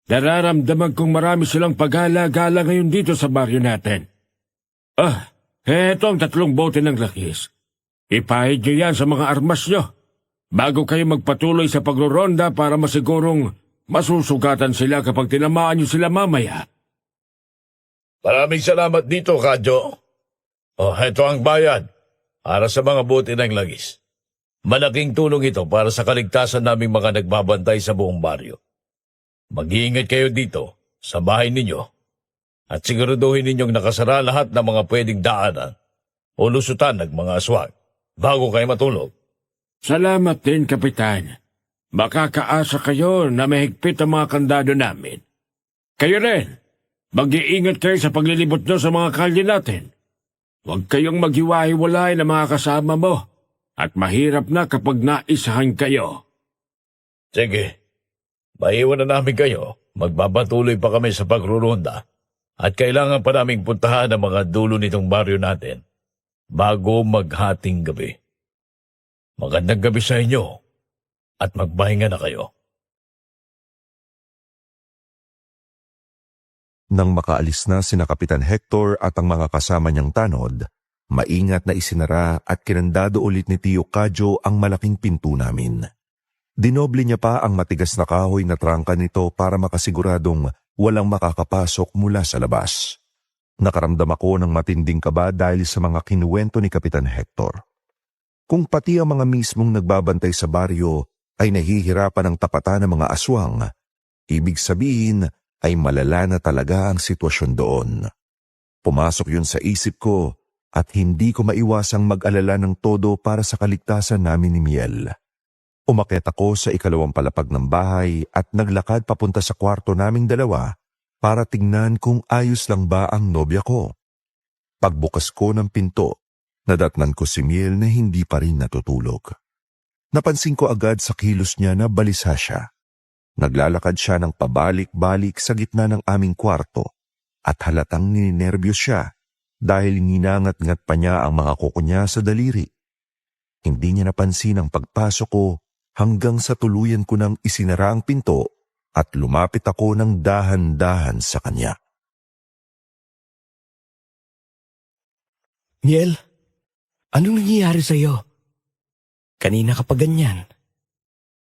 Nararamdaman kong marami silang paghala-gala ngayon dito sa baryo natin. Heto ang 3 bote ng lakis. Ipahid niyo yan sa mga armas niyo bago kayo magpatuloy sa pagroronda para masigurong masusugatan sila kapag tinamaan niyo sila mamaya. Maraming salamat dito, Kadyo. Heto ang bayad para sa mga bote ng langis. Malaking tulong ito para sa kaligtasan naming mga nagbabantay sa buong baryo. Mag-iingat kayo dito sa bahay ninyo at siguraduhin ninyong nakasara lahat ng mga pwedeng daanan o lusutan ng mga aswang bago kayo matulog. Salamat din, Kapitan. Makakaasa kayo na mahigpit ang mga kandado namin. Kayo rin, mag-iingat kayo sa paglilibot nyo sa mga kalye natin. Huwag kayong maghiwa-hiwalay ng mga kasama mo at mahirap na kapag naisahan kayo. Sige, maiwan na namin kayo. Magbabatuloy pa kami sa pagrurunda at kailangan pa naming puntahan ang mga dulo nitong baryo natin bago maghating gabi. Magandang gabi sa inyo at magpahinga na kayo. Nang makaalis na sina Kapitan Hector at ang mga kasama niyang tanod, maingat na isinara at kinandado ulit ni Tio Kadyo ang malaking pinto namin. Dinoble niya pa ang matigas na kahoy na trangka nito para makasiguradong walang makakapasok mula sa labas. Nakaramdam ako ng matinding kaba dahil sa mga kinuwento ni Kapitan Hector. Kung pati ang mga mismong nagbabantay sa baryo ay nahihirapan ng tapatan ng mga aswang, ibig sabihin ay malala na talaga ang sitwasyon doon. Pumasok yun sa isip ko at hindi ko maiwasang mag-alala ng todo para sa kaligtasan namin ni Miel. Umakyat ako sa ikalawang palapag ng bahay at naglakad papunta sa kwarto naming dalawa para tingnan kung ayos lang ba ang nobya ko. Pagbukas ko ng pinto, nadatnan ko si Miel na hindi pa rin natutulog. Napansin ko agad sa kilos niya na balisa siya. Naglalakad siya ng pabalik-balik sa gitna ng aming kwarto at halatang ninerbiyos siya dahil ninangat-ngat pa niya ang mga kuko niya sa daliri. Hindi niya napansin ang pagpasok ko hanggang sa tuluyan ko nang isinara ang pinto at lumapit ako ng dahan-dahan sa kanya. Miel, anong nangyayari sa'yo? Kanina ka pa ganyan.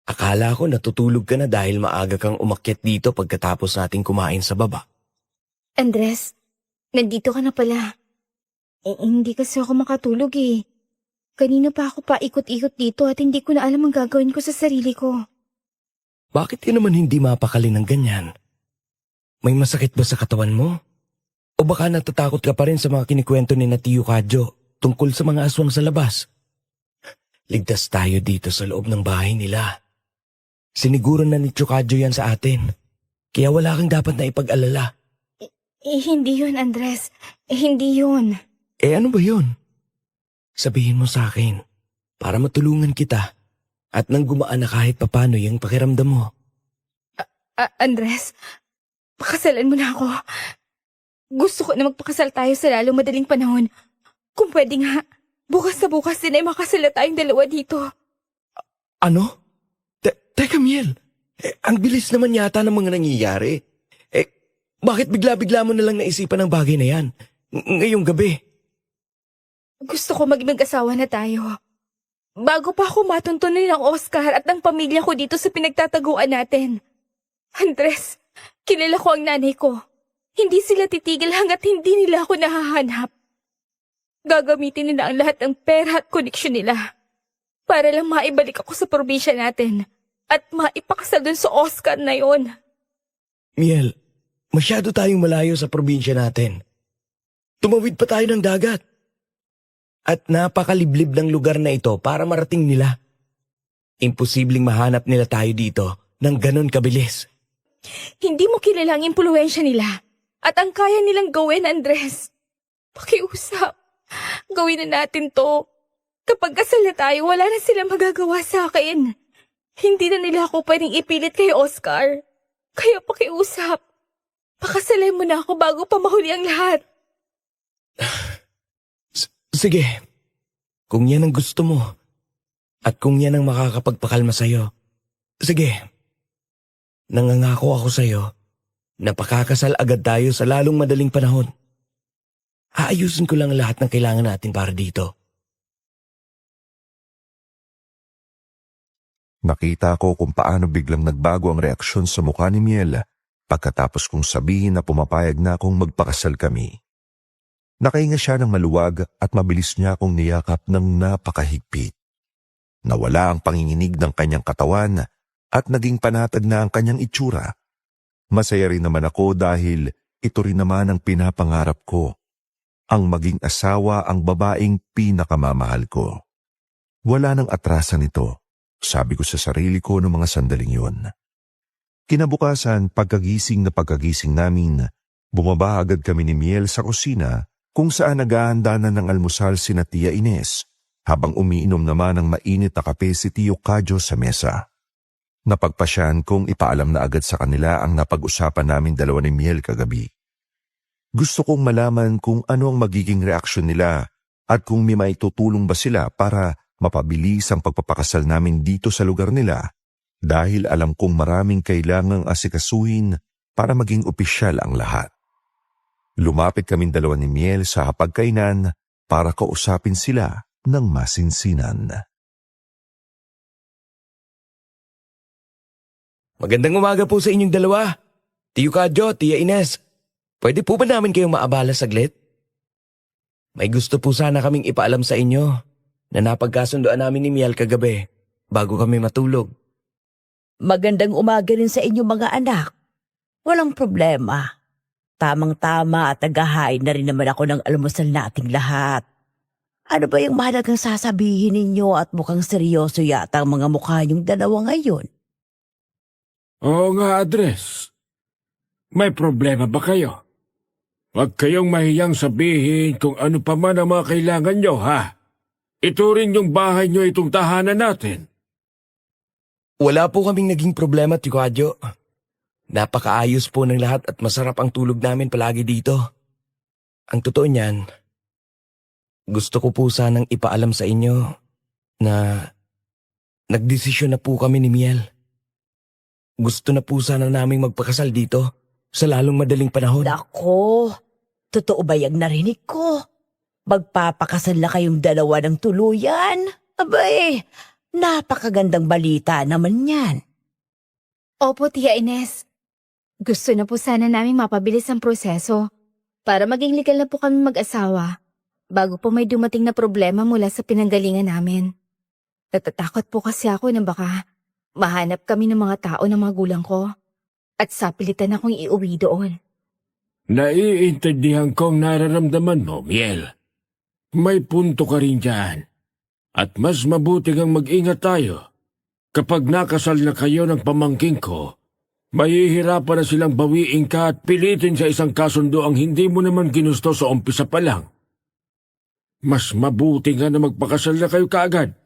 Akala ko natutulog ka na dahil maaga kang umakyat dito pagkatapos nating kumain sa baba. Andres, nandito ka na pala. Hindi kasi ako makatulog eh. Kanina pa ako paikot-ikot dito at hindi ko na alam ang gagawin ko sa sarili ko. Bakit ka naman hindi mapakali ng ganyan? May masakit ba sa katawan mo? O baka natatakot ka pa rin sa mga kinikwento ni na Tio Kadyo tungkol sa mga aswang sa labas? Ligtas tayo dito sa loob ng bahay nila. Siniguro na ni Tio Kadyo yan sa atin. Kaya wala kang dapat na ipag-alala. Hindi yun, Andres. Hindi yun. Ano ba yun? Sabihin mo sa akin para matulungan kita at nang gumaan na kahit papano yung pakiramdam mo. Andres, pakasalan mo na ako. Gusto ko na magpakasal tayo sa lalong madaling panahon. Kung pwede nga, bukas na bukas din ay makasala tayong dalawa dito. Ano? Teka, Miel. Ang bilis naman yata ng mga nangyayari. Bakit bigla-bigla mo nalang naisipan ang bagay na yan? Ngayong gabi. Gusto ko maging mag-asawa na tayo. Bago pa ako matuntunin ng Oscar at ng pamilya ko dito sa pinagtataguan natin. Andres, kilala ko ang nanay ko. Hindi sila titigil hanggat hindi nila ako nahahanap. Gagamitin nila ang lahat ng pera at koneksyon nila para lang maibalik ako sa probinsya natin at maipakasal dun sa Oscar na yon. Miel, masyado tayong malayo sa probinsya natin. Tumawid pa tayo ng dagat. At napakaliblib ng lugar na ito para marating nila. Imposibleng mahanap nila tayo dito ng ganon kabilis. Hindi mo kilala ang impluwensya nila at ang kaya nilang gawin, Andres. Pakiusap. Gawin na natin to. Kapag kasal na tayo, wala na silang magagawa sa akin. Hindi na nila ako pwedeng ipilit kay Oscar. Kaya pakiusap. Pakasalan mo na ako bago pa mahuli ang lahat. Sige, kung yan ang gusto mo at kung yan ang makakapagpakalma sa'yo, sige. Nangangako ako sa'yo na pakakasal agad tayo sa lalong madaling panahon. Aayusin ko lang lahat ng kailangan natin para dito. Nakita ko kung paano biglang nagbago ang reaksyon sa mukha ni Miel pagkatapos kong sabihin na pumapayag na akong magpakasal kami. Nakahinga siya ng maluwag at mabilis niya akong niyakap ng napakahigpit. Nawala ang panginginig ng kanyang katawan at naging panatag na ang kanyang itsura. Masaya rin naman ako dahil ito rin naman ang pinapangarap ko. Ang maging asawa ang babaeng pinakamamahal ko. Wala nang atrasan ito, sabi ko sa sarili ko noong mga sandaling yun. Kinabukasan, pagkagising namin, bumaba agad kami ni Miel sa kusina kung saan naghahanda na ng almusal sina Tia Ines habang umiinom naman ng mainit na kape si Tio Kadyo sa mesa. Napagpasyan kong ipaalam na agad sa kanila ang napag-usapan namin dalawa ni Miel kagabi. Gusto kong malaman kung ano ang magiging reaksyon nila at kung may maitutulong ba sila para mapabilis ang pagpapakasal namin dito sa lugar nila dahil alam kong maraming kailangang asikasuhin para maging opisyal ang lahat. Lumapit kaming dalawa ni Miel sa hapagkainan para kausapin sila ng masinsinan. Magandang umaga po sa inyong dalawa. Tio Kadyo, Tia Ines. Pwede po ba namin kayong maabala saglit? May gusto po sana kaming ipaalam sa inyo na napagkasundoan namin ni Miel kagabi bago kami matulog. Magandang umaga rin sa inyo mga anak. Walang problema. Tamang-tama at naghahain na rin naman ako ng almusal nating lahat. Ano ba yung mahalagang sasabihin ninyo at mukhang seryoso yata ang mga mukha niyong dalawa ngayon? Oo nga, Andres. May problema ba kayo? Huwag kayong mahiyang sabihin kung ano pa man ang mga kailangan nyo, ha? Ito rin yung bahay nyo, itong tahanan natin. Wala po kaming naging problema, Tio Kadyo. Napakaayos po ng lahat at masarap ang tulog namin palagi dito. Ang totoo niyan, gusto ko po sanang ipaalam sa inyo na nagdesisyon na po kami ni Miel. Gusto na po sana naming magpakasal dito sa lalong madaling panahon. Nako, totoo ba yung narinig ko? Magpapakasal na kayong dalawa ng tuluyan? Abay, napakagandang balita naman yan. Opo, Tia Ines. Gusto na po sana namin mapabilis ang proseso para maging legal na po kami mag-asawa bago po may dumating na problema mula sa pinanggalingan namin. Natatakot po kasi ako na baka mahanap kami ng mga tao ng magulang ko at sapilitan akong iuwi doon. Naiintindihan kong nararamdaman mo, Miel. May punto ka rin dyan. At mas mabuti ang mag-ingat tayo. Kapag nakasal na kayo ng pamangking ko, mahihirapan na silang bawiin ka at pilitin sa isang kasundo ang hindi mo naman ginusto sa umpisa pa lang. Mas mabuti nga na magpakasal na kayo kaagad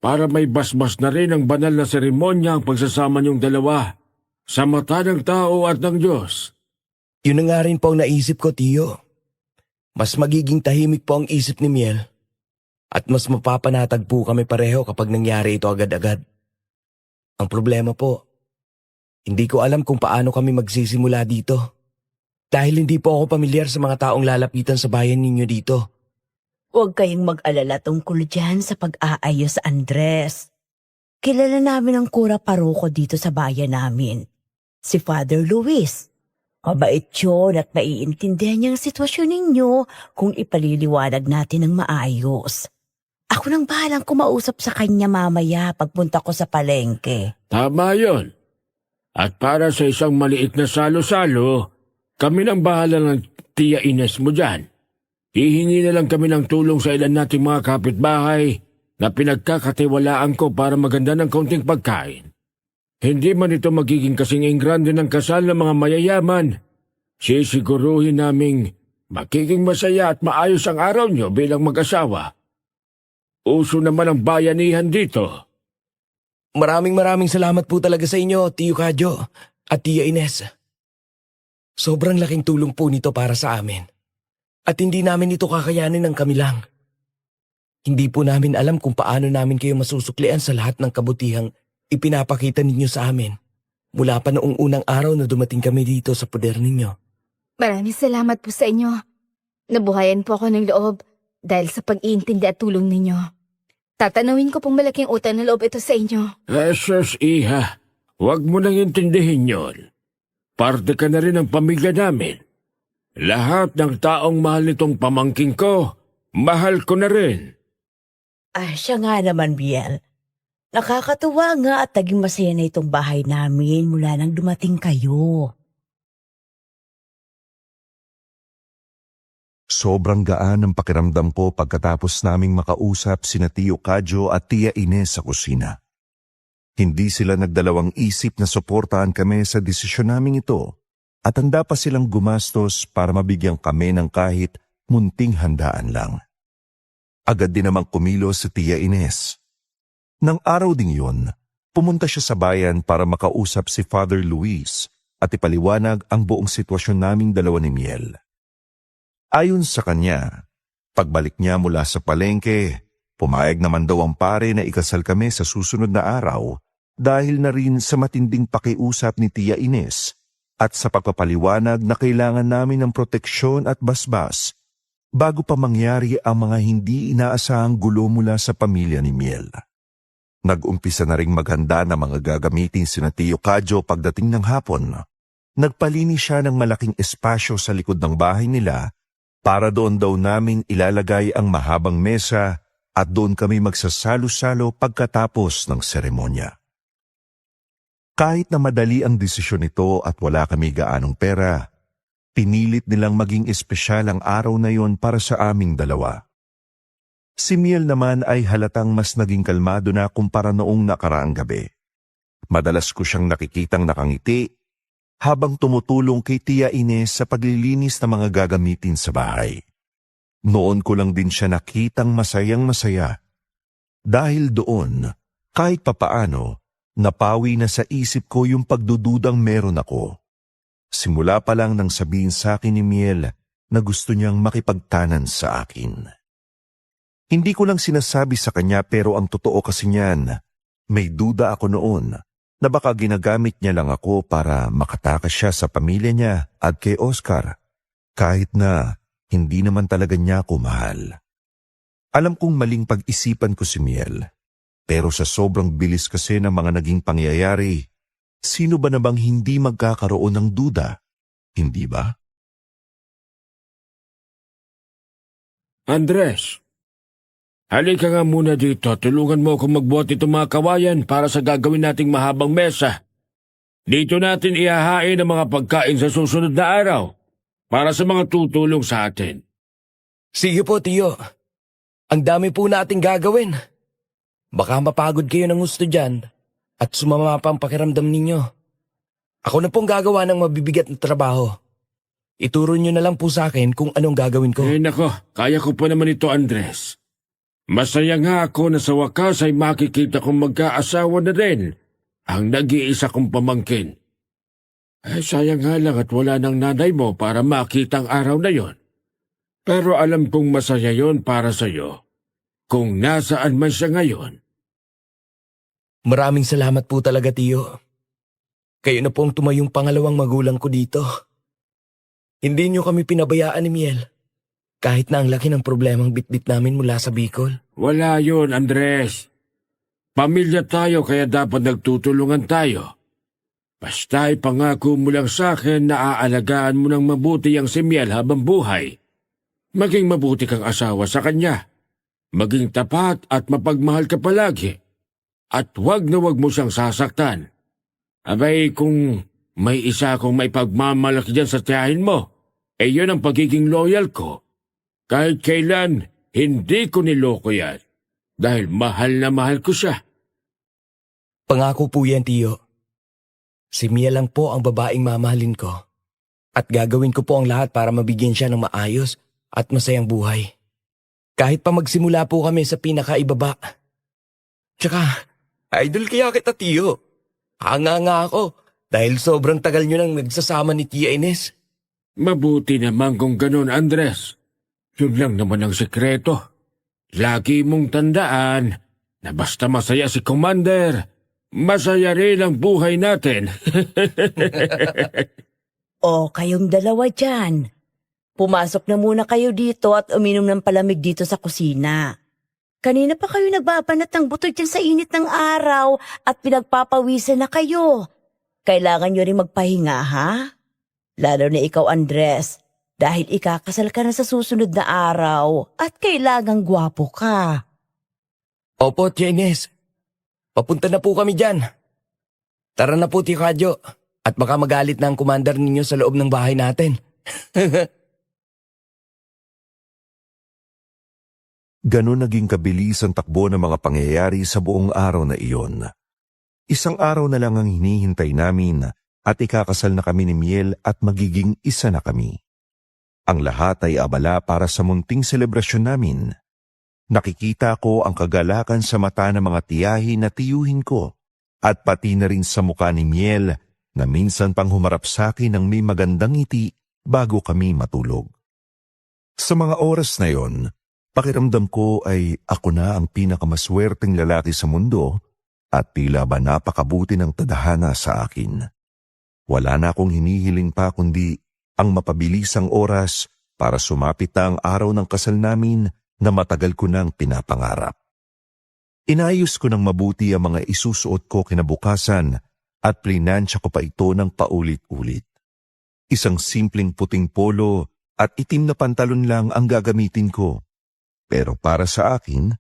para may basbas na rin ang banal na seremonya ang pagsasama niyong dalawa sa mata ng tao at ng Diyos. Yun na nga rin po ang naisip ko, Tiyo. Mas magiging tahimik po ang isip ni Miel at mas mapapanatag po kami pareho kapag nangyari ito agad-agad. Ang problema po, hindi ko alam kung paano kami magsisimula dito dahil hindi po ako pamilyar sa mga taong lalapitan sa bayan ninyo dito. Huwag kayong mag-alala tungkol dyan sa pag-aayos, Andres. Kilala namin ang kura paroko dito sa bayan namin, si Father Luis. Mabait yun at maiintindihan niya ang sitwasyon ninyo kung ipaliliwanag natin ng maayos. Ako nang bahalang kumausap sa kanya mamaya pagpunta ko sa palengke. Tama yon. At para sa isang maliit na salo-salo, kami nang bahala ng Tia Ines mo dyan. Hihingi na lang kami ng tulong sa ilan nating mga kapitbahay na pinagkakatiwalaan ko para maganda ng kaunting pagkain. Hindi man ito magiging kasing grande ng kasal ng mga mayayaman. Sisiguruhin naming magiging masaya at maayos ang araw nyo bilang mag-asawa. Uso naman ang bayanihan dito. Maraming salamat po talaga sa inyo, Tiyo Kadyo at Tia Ines. Sobrang laking tulong po nito para sa amin. At hindi namin ito kakayanin ng kami lang. Hindi po namin alam kung paano namin kayo masusuklian sa lahat ng kabutihang ipinapakita ninyo sa amin mula pa noong unang araw na dumating kami dito sa poder ninyo. Maraming salamat po sa inyo. Nabuhayan po ako ng loob dahil sa pag-iintindi at tulong ninyo. Tatanawin ko pong malaking utang na loob ito sa inyo. Jesus, Iha, huwag mo nang intindihin yon. Parte ka na rin ng pamilya namin. Lahat ng taong mahal nitong pamangking ko, mahal ko na rin. Siya nga naman, Biel. Nakakatuwa nga at naging masaya na itong bahay namin mula nang dumating kayo. Sobrang gaan ang pakiramdam ko pagkatapos naming makausap sina Tio Kadyo at Tia Ines sa kusina. Hindi sila nagdalawang isip na suportahan kami sa desisyon naming ito at handa pa silang gumastos para mabigyan kami ng kahit munting handaan lang. Agad din namang kumilos si Tia Ines. Nang araw ding yun, pumunta siya sa bayan para makausap si Father Luis at ipaliwanag ang buong sitwasyon naming dalawa ni Miel. Ayon sa kanya, pagbalik niya mula sa palengke, pumayag naman daw ang pare na ikasal kami sa susunod na araw dahil na rin sa matinding pakiusap ni Tia Ines at sa pagpapaliwanag na kailangan namin ng proteksyon at basbas bago pa mangyari ang mga hindi inaasahang gulo mula sa pamilya ni Miel. Nag-umpisa na ring maghanda ng mga gagamitin sina Tio Kadyo pagdating ng hapon. Nagpalinis siya ng malaking espasyo sa likod ng bahay nila para doon daw namin ilalagay ang mahabang mesa at doon kami magsasalo-salo pagkatapos ng seremonya. Kahit na madali ang desisyon nito at wala kami gaanong pera, pinilit nilang maging espesyal ang araw na yon para sa aming dalawa. Si Miel naman ay halatang mas naging kalmado na kumpara noong nakaraang gabi. Madalas ko siyang nakikitang nakangiti habang tumutulong kay Tia Ines sa paglilinis ng mga gagamitin sa bahay. Noon ko lang din siya nakitang masayang-masaya. Dahil doon, kahit papaano, napawi na sa isip ko yung pagdududang meron ako. Simula pa lang nang sabihin sa akin ni Miel na gusto niyang makipagtanan sa akin. Hindi ko lang sinasabi sa kanya pero ang totoo kasi niyan, may duda ako noon na baka ginagamit niya lang ako para makatakas siya sa pamilya niya at kay Oscar, kahit na hindi naman talaga niya ako mahal. Alam kong maling pag-isipan ko si Miel, pero sa sobrang bilis kasi ng mga naging pangyayari, sino ba namang hindi magkakaroon ng duda, hindi ba? Andres, halika nga muna dito. Tulungan mo akong magbuhat itong mga kawayan para sa gagawin nating mahabang mesa. Dito natin ihahain ang mga pagkain sa susunod na araw para sa mga tutulong sa atin. Sige po, Tiyo. Ang dami po nating gagawin. Baka mapagod kayo ng gusto dyan at sumama pa ang pakiramdam ninyo. Ako na pong gagawa ng mabibigat na trabaho. Ituro nyo na lang po sa akin kung anong gagawin ko. Nako, kaya ko pa naman ito, Andres. Masaya nga ako na sa wakas ay makikita kong magkaasawa na rin ang nag-iisa kong pamangkin. Sayang nga lang at wala ng nanay mo para makita ang araw na yon. Pero alam kong masaya yon para sa'yo kung nasaan man siya ngayon. Maraming salamat po talaga, Tiyo. Kayo na po ang tumayong pangalawang magulang ko dito. Hindi nyo kami pinabayaan ni Miel. Kahit na ang laki ng problemang bitbit namin mula sa Bicol. Wala yon, Andres. Pamilya tayo kaya dapat nagtutulungan tayo. Basta ipangako mo lang sa akin na aalagaan mo ng mabuti ang si Miel habang buhay. Maging mabuti kang asawa sa kanya. Maging tapat at mapagmahal ka palagi. At wag na wag mo siyang sasaktan. Abay, kung may isa akong may pagmamalaki dyan sa tiyahin mo, yun ang pagiging loyal ko. Kahit kailan, hindi ko niloko yan. Dahil mahal na mahal ko siya. Pangako po yan, Tiyo. Si Miel lang po ang babaeng mamahalin ko. At gagawin ko po ang lahat para mabigyan siya ng maayos at masayang buhay. Kahit pa magsimula po kami sa pinakaibaba. Tsaka, idol kaya kita, Tiyo. Hanga nga ako dahil sobrang tagal nyo nang nagsasama ni Tia Ines. Mabuti naman kung ganun, Andres. Yun lang naman ang sekreto. Lagi mong tandaan na basta masaya si Commander, masaya rin ang buhay natin. O kayong dalawa dyan. Pumasok na muna kayo dito at uminom ng palamig dito sa kusina. Kanina pa kayo nagbabanat ng buto dyan sa init ng araw at pinagpapawisan na kayo. Kailangan nyo rin magpahinga, ha? Lalo na ikaw, Andres, dahil ikakasal ka na sa susunod na araw at kailangang gwapo ka. Opo, Tia Ines. Papunta na po kami dyan. Tara na po, Tio Kadyo. At baka magalit na ang commander ninyo sa loob ng bahay natin. Ganon naging kabilis ang takbo ng mga pangyayari sa buong araw na iyon. Isang araw na lang ang hinihintay namin at ikakasal na kami ni Miel at magiging isa na kami. Ang lahat ay abala para sa munting selebrasyon namin. Nakikita ko ang kagalakan sa mata ng mga tiyahin na tiyuhin ko at pati na rin sa mukha ni Miel na minsan pang humarap sa akin ng may magandang ngiti bago kami matulog. Sa mga oras na yon, pakiramdam ko ay ako na ang pinakamaswerteng lalaki sa mundo at tila ba napakabuti ng tadhana sa akin. Wala na akong hinihiling pa kundi ang mapabilisang oras para sumapit na ang araw ng kasal namin na matagal ko nang pinapangarap. Inayos ko ng mabuti ang mga isusuot ko kinabukasan at plinansya ko pa ito ng paulit-ulit. Isang simpleng puting polo at itim na pantalon lang ang gagamitin ko. Pero para sa akin,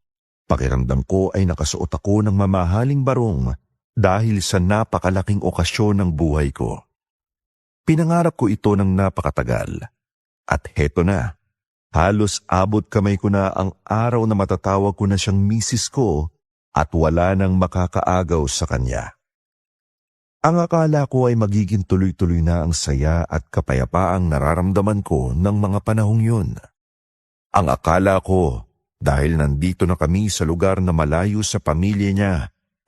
pakiramdam ko ay nakasuot ako ng mamahaling barong dahil sa napakalaking okasyon ng buhay ko. Pinangarap ko ito ng napakatagal. At heto na, Halos abot kamay ko na ang araw na matatawag ko na siyang misis ko at wala nang makakaagaw sa kanya. Ang akala ko ay magiging tuloy-tuloy na ang saya at kapayapaang nararamdaman ko ng mga panahong yun. Ang akala ko, dahil nandito na kami sa lugar na malayo sa pamilya niya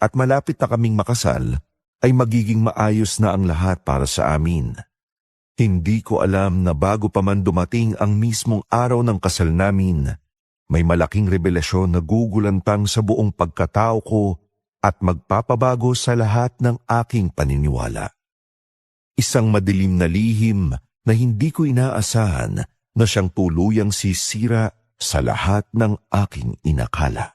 at malapit na kaming makasal, ay magiging maayos na ang lahat para sa amin. Hindi ko alam na bago pa man dumating ang mismong araw ng kasal namin, may malaking revelasyon na gugulantang sa buong pagkatao ko at magpapabago sa lahat ng aking paniniwala. Isang madilim na lihim na hindi ko inaasahan na siyang tuluyang sisira sa lahat ng aking inakala.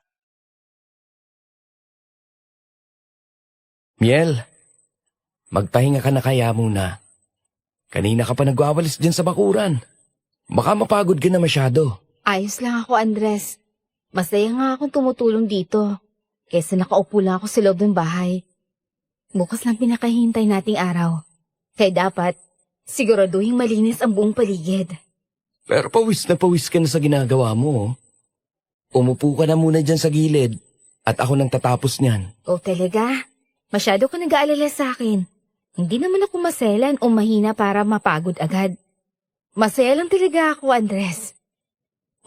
Miel, magpahinga ka na kaya muna. Kanina ka pa nagwawalis dyan sa bakuran. Baka mapagod ka na masyado. Ayos lang ako, Andres. Masaya nga akong tumutulong dito. Kesa nakaupo lang ako sa loob ng bahay. Bukas lang pinakahintay nating araw. Kaya dapat, siguraduhin malinis ang buong paligid. Pero pawis ka na sa ginagawa mo. Umupo ka na muna dyan sa gilid at ako nang tatapos niyan. O talaga? Masyado ka nag-aalala sa akin. Hindi naman ako maselan o mahina para mapagod agad. Masaya lang talaga ako, Andres.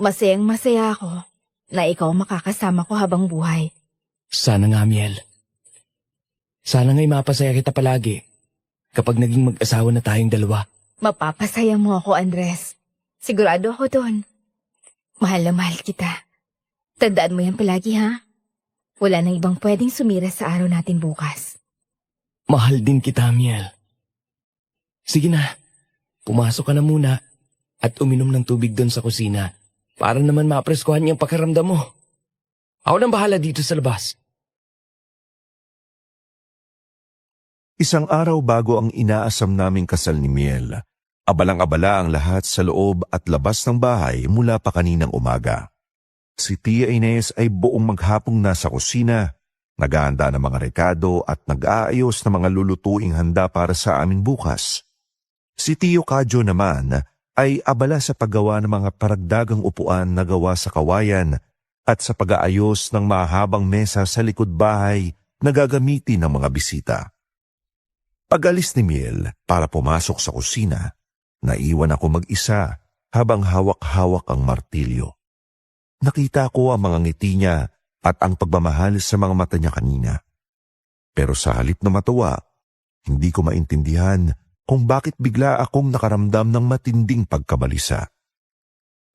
Masayang masaya ako na ikaw makakasama ko habang buhay. Sana nga, Miel. Sana nga'y mapasaya kita palagi kapag naging mag-asawa na tayong dalawa. Mapapasaya mo ako, Andres. Sigurado ako doon. Mahal na mahal kita. Tandaan mo yan palagi, ha? Wala nang ibang pwedeng sumira sa araw natin bukas. Mahal din kita, Miel. Sige na, pumasok ka na muna at uminom ng tubig doon sa kusina para naman mapreskuhan yung pakiramdam mo. Ako nang bahala dito sa labas. Isang araw bago ang inaasam naming kasal ni Miel, abalang-abala ang lahat sa loob at labas ng bahay mula pa kaninang umaga. Si Tia Ines ay buong maghapong nasa kusina, naghahanda ng mga rekado at nag-aayos ng mga lulutuing handa para sa amin bukas. Si Tio Kadyo naman ay abala sa paggawa ng mga paragdagang upuan na gawa sa kawayan at sa pag-aayos ng mahabang mesa sa likod bahay na gagamitin ng mga bisita. Pag-alis ni Miel para pumasok sa kusina, naiwan ako mag-isa habang hawak-hawak ang martilyo. Nakita ko ang mga ngiti niya at ang pagmamahal sa mga mata niya kanina. Pero sa halip na matuwa, hindi ko maintindihan kung bakit bigla akong nakaramdam ng matinding pagkabalisa.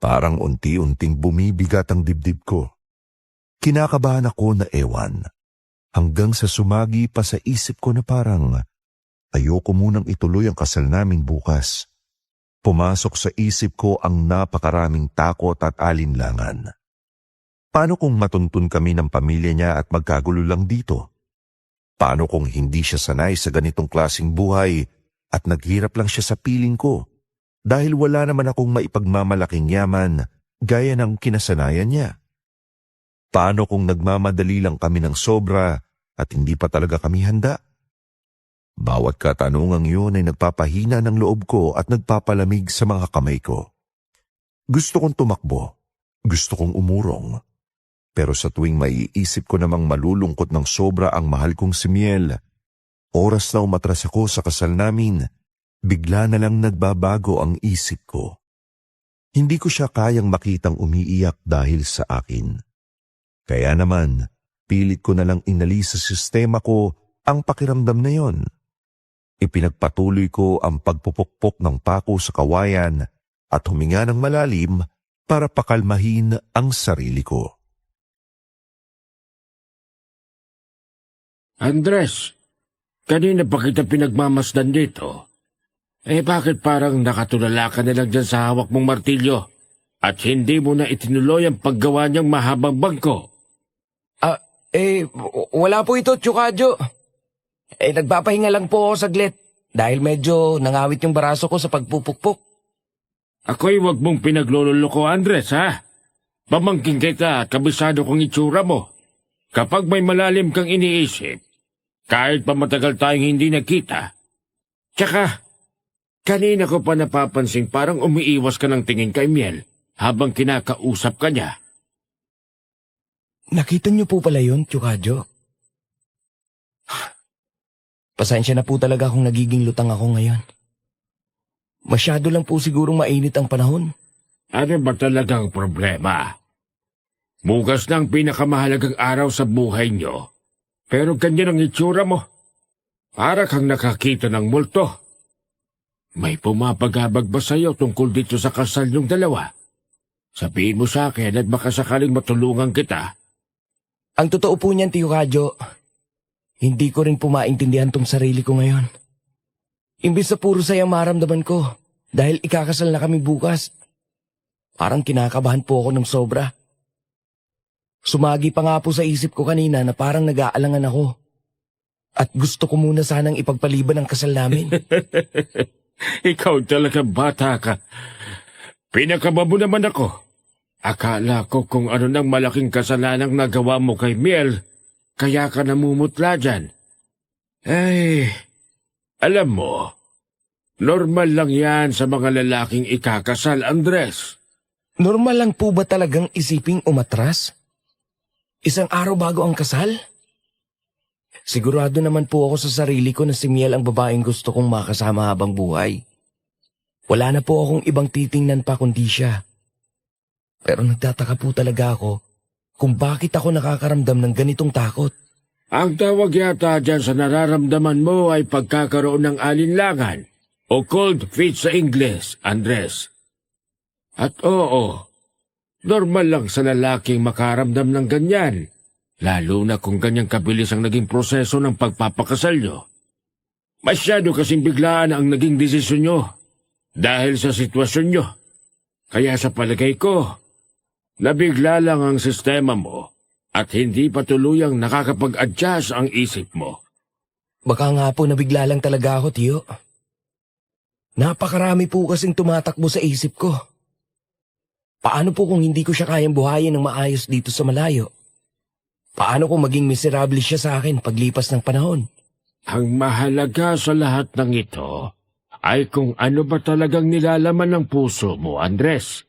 Parang unti-unting bumibigat ang dibdib ko. Kinakabahan ako na ewan, hanggang sa sumagi pa sa isip ko na parang ayoko munang ituloy ang kasal namin bukas. Pumasok sa isip ko ang napakaraming takot at alinlangan. Paano kung matuntun kami ng pamilya niya at magkagulo lang dito? Paano kung hindi siya sanay sa ganitong klaseng buhay at naghirap lang siya sa piling ko dahil wala naman akong maipagmamalaking yaman gaya ng kinasanayan niya? Paano kung nagmamadali lang kami ng sobra at hindi pa talaga kami handa? Bawat katanungang yun ay nagpapahina ng loob ko at nagpapalamig sa mga kamay ko. Gusto kong tumakbo, gusto kong umurong. Pero sa tuwing maiisip ko namang malulungkot ng sobra ang mahal kong si Miel, oras na umatras ako sa kasal namin, bigla na lang nagbabago ang isip ko. Hindi ko siya kayang makitang umiiyak dahil sa akin. Kaya naman, pilit ko na lang inalis sa sistema ko ang pakiramdam na yon. Ipinagpatuloy ko ang pagpupukpok ng pako sa kawayan at huminga ng malalim para pakalmahin ang sarili ko. Andres, kanina pa kita pinagmamasdan dito. Bakit parang nakatulala ka na lang dyan sa hawak mong martilyo at hindi mo na itinuloy ang paggawa niyang mahabang bangko? Wala po ito, Chukadyo. Nagpapahinga lang po ako saglit dahil medyo nangawit yung baraso ko sa pagpupukpok. Ako'y wag mong pinaglololoko, Andres, ha? Pamangking kita, kabisado kong itsura mo. Kapag may malalim kang iniisip, kahit pa matagal tayong hindi nagkita. Tsaka, kanina ko pa napapansin parang umiiwas ka ng tingin kay Miel. habang kinakausap ka niya. Nakita niyo po pala yun, Tio Kadyo? Pasensya na po talaga kung nagiging lutang ako ngayon. Masyado lang po sigurong mainit ang panahon. Ano ba talagang problema? Bukas na ang pinakamahalagang araw sa buhay niyo, pero ganyan ang itsura mo. Para kang nakakita ng multo. May pumapagabag ba sa'yo tungkol dito sa kasal niyong dalawa? Sabihin mo sa akin at baka sakaling matulungan kita. Ang totoo po niyan, Tio Kadyo, hindi ko rin po maintindihan tong sarili ko ngayon. Imbis na puro saya maramdaman ko dahil ikakasal na kami bukas. Parang kinakabahan po ako ng sobra. Sumagi pa nga po sa isip ko kanina na parang nag-aalangan ako. At gusto ko muna sanang ipagpaliban ang kasal namin. Ikaw talaga bata ka. Pinakaba mo naman ako. Akala ko kung ano nang malaking kasalanang nagawa mo kay Miel, kaya ka namumutla dyan. Ay, alam mo, normal lang yan sa mga lalaking ikakasal, Andres. Normal lang po ba talagang isiping umatras? Isang araw bago ang kasal? Sigurado naman po ako sa sarili ko na si Miel ang babaeng gusto kong makasama habang buhay. Wala na po akong ibang titingnan pa kundi siya. Pero nagtataka po talaga ako kung bakit ako nakakaramdam ng ganitong takot. Ang tawag yata dyan sa nararamdaman mo ay pagkakaroon ng alinlangan o cold feet sa Ingles, Andres. At oo, normal lang sa lalaking makaramdam ng ganyan, lalo na kung ganyang kabilis ang naging proseso ng pagpapakasal nyo. Masyado kasing biglaan ang naging desisyon nyo dahil sa sitwasyon nyo. Kaya sa palagay ko, nabigla lang ang sistema mo at hindi pa tuluyang nakakapag-adjust ang isip mo. Baka nga po nabigla lang talaga ako, Tio. Napakarami po kasing tumatakbo sa isip ko. Paano po kung hindi ko siya kayang buhayin ng maayos dito sa malayo? Paano kung maging miserable siya sa akin paglipas ng panahon? Ang mahalaga sa lahat ng ito ay kung ano ba talagang nilalaman ng puso mo, Andres.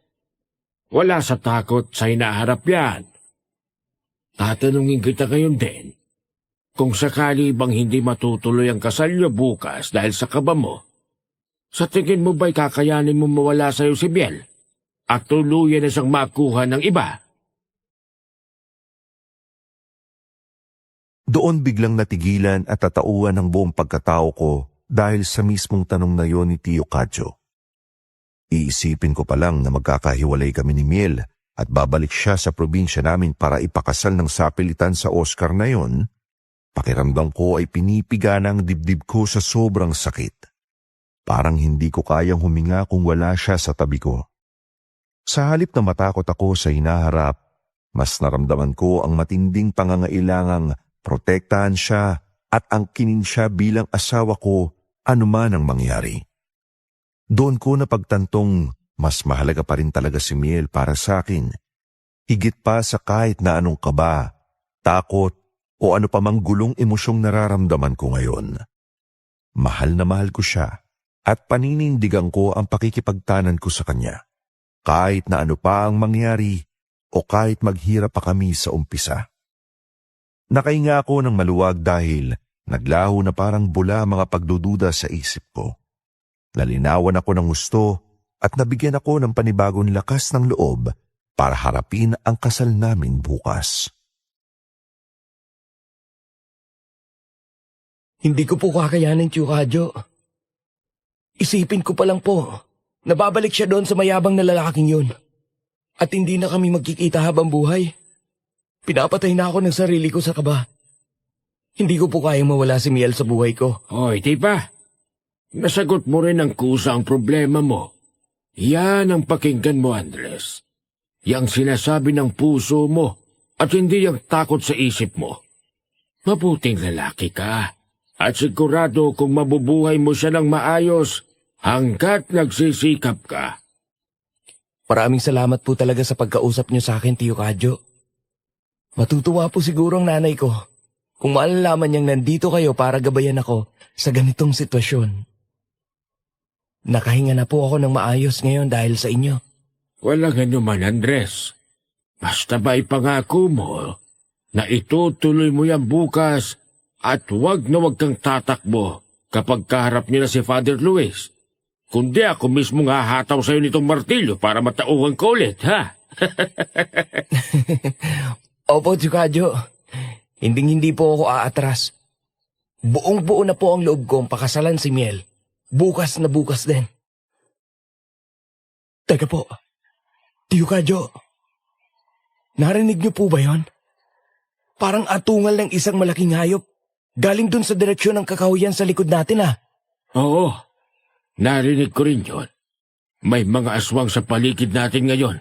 Wala sa takot sa hinaharap yan. Tatanungin kita ngayon din, kung sakali bang hindi matutuloy ang kasal niyo bukas dahil sa kaba mo, sa tingin mo ba'y kakayanin mo mawala sa'yo si Miel at tuluyan na siyang makuha ng iba? Doon biglang natigilan at tatauan ng buong pagkatao ko dahil sa mismong tanong na yon ni Tio Kadyo. Iisipin ko pa lang na magkakahiwalay kami ni Miel at babalik siya sa probinsya namin para ipakasal ng sapilitan sa Oscar na yon, pakiramdam ko ay pinipiga ng dibdib ko sa sobrang sakit. Parang hindi ko kayang huminga kung wala siya sa tabi ko. Sa halip na matakot ako sa hinaharap, mas naramdaman ko ang matinding pangangailangang protektahan siya at angkinin siya bilang asawa ko anuman ang mangyari. Doon ko napagtantong mas mahalaga pa rin talaga si Miel para sa akin, higit pa sa kahit na anong kaba, takot o ano pa mang gulong emosyong nararamdaman ko ngayon. Mahal na mahal ko siya at paninindigan ko ang pakikipagtanan ko sa kanya. Kahit na ano pa ang mangyari o kahit maghirap pa kami sa umpisa. Nakahinga ako ng maluwag dahil naglaho na parang bula mga pagdududa sa isip ko. Nalinawan ako ng gusto at nabigyan ako ng panibagong lakas ng loob para harapin ang kasal namin bukas. Hindi ko po kakayanin, Tio Kadyo. Isipin ko pa lang po, nababalik siya doon sa mayabang na lalaking yun. At hindi na kami magkikita habang buhay. Pinapatay na ako ng sarili ko sa kaba. Hindi ko po kayang mawala si Miel sa buhay ko. Hoy, di ba? Nasagot mo rin ng kusa ang problema mo. Yan ang pakinggan mo, Andres. Yang sinasabi ng puso mo at hindi yung takot sa isip mo. Mabuting lalaki ka at sigurado kung mabubuhay mo siya ng maayos hanggat nagsisikap ka. Maraming salamat po talaga sa pagkausap niyo sa akin, Tio Kadyo. Matutuwa po siguro ang nanay ko kung malalaman niyang nandito kayo para gabayan ako sa ganitong sitwasyon. Nakahinga na po ako ng maayos ngayon dahil sa inyo. Walang anuman, Andres. Basta ba ipangako mo na itutuloy mo yan bukas at huwag na huwag kang tatakbo kapag kaharap niyo na si Father Luis. Kundi ako mismo nga hataw sa'yo nitong martilyo para matauhan ko ulit, ha? Opo, Tio Kadyo. Hindi po ako aatras. Buong-buo na po ang loob kong pakasalan si Miel. Bukas na bukas din. Teka po, Tio Kadyo. Narinig niyo po ba yon? Parang atungal ng isang malaking hayop. Galing dun sa direksyon ng kakahuyan sa likod natin, ah. Oo, narinig ko rin yun. May mga aswang sa paligid natin ngayon.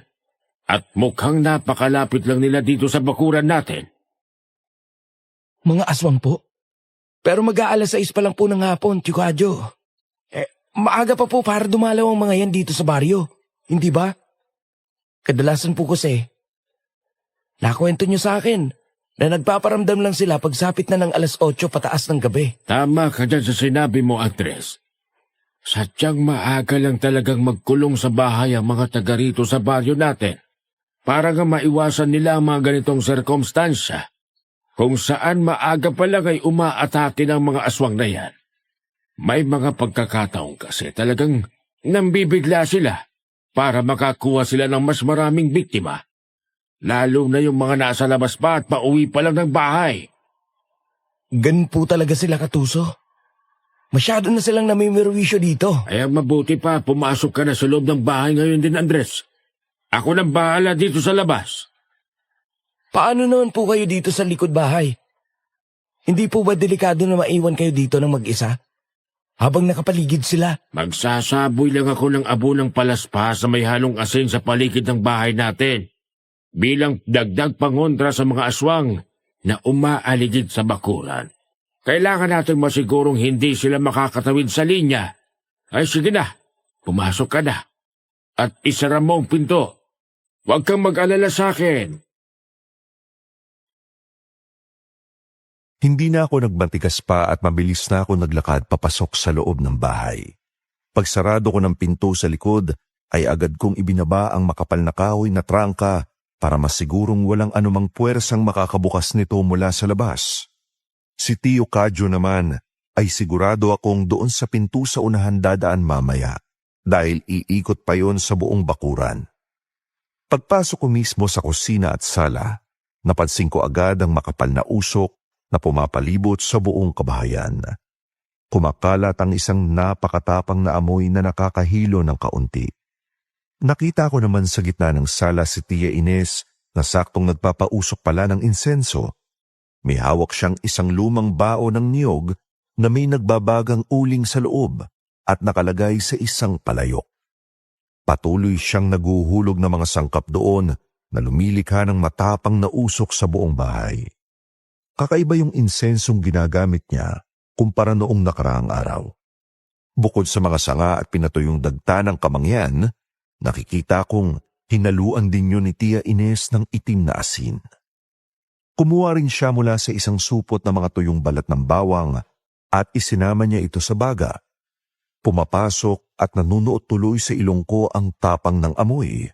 At mukhang napakalapit lang nila dito sa bakuran natin. Mga aswang po? Pero mag-aalas 6 pa lang po ng hapon, Tio Kadyo. Maaga pa po para dumalaw ang mga yan dito sa baryo. Hindi ba? Kadalasan po kasi, nakwento nyo sa akin na nagpaparamdam lang sila pagsapit na ng alas 8 pataas ng gabi. Tama ka dyan sa sinabi mo, Andres. Sadyang maaga lang talagang magkulong sa bahay ang mga taga rito sa baryo natin para nga maiwasan nila ang mga ganitong sirkumstansya kung saan maaga pa lang ay umaatake ng mga aswang na yan. May mga pagkakataon kasi talagang nambibigla sila para makakuha sila ng mas maraming biktima. Lalo na yung mga nasa labas pa at pauwi pa lang ng bahay. Ganun po talaga sila, Katuso. Masyado na silang namimirwisyo dito. Kaya mabuti pa pumasok ka na sa loob ng bahay ngayon din, Andres. Ako nang bahala dito sa labas. Paano naman po kayo dito sa likod bahay? Hindi po ba delikado na maiwan kayo dito ng mag-isa? Habang nakapaligid sila. Magsasaboy lang ako ng abo ng palaspas na may halong asin sa paligid ng bahay natin. Bilang dagdag pangontra sa mga aswang na umaaligid sa bakuran. Kailangan natin masigurong hindi sila makakatawid sa linya. Ay sige na, pumasok ka na. At isara mo ang pinto. Huwag kang mag-alala sa akin. Hindi na ako nagmatigas pa at mabilis na ako naglakad papasok sa loob ng bahay. Pagsarado ko ng pinto sa likod, ay agad kong ibinaba ang makapal na kahoy na trangka para masigurong walang anumang puwersang makakabukas nito mula sa labas. Si Tio Kadyo naman ay sigurado akong doon sa pinto sa unahan dadaan mamaya dahil iikot pa yon sa buong bakuran. Pagpasok ko mismo sa kusina at sala, napansin ko agad ang makapal na usok na pumapalibot sa buong kabahayan. Kumakalat ang isang napakatapang na amoy na nakakahilo ng kaunti. Nakita ko naman sa gitna ng sala si Tia Ines na saktong nagpapausok pala ng insenso. May hawak siyang isang lumang bao ng niyog na may nagbabagang uling sa loob at nakalagay sa isang palayok. Patuloy siyang naguhulog ng mga sangkap doon na lumilikha ng matapang na usok sa buong bahay. Kakaiba yung insensong ginagamit niya kumpara noong nakaraang araw. Bukod sa mga sanga at pinatuyong dagta ng kamangyan, nakikita kong hinaluan din yun ni Tia Ines ng itim na asin. Kumuha rin siya mula sa isang supot na mga tuyong balat ng bawang at isinama niya ito sa baga. Pumapasok at nanunuot tuloy sa ilong ko ang tapang ng amoy.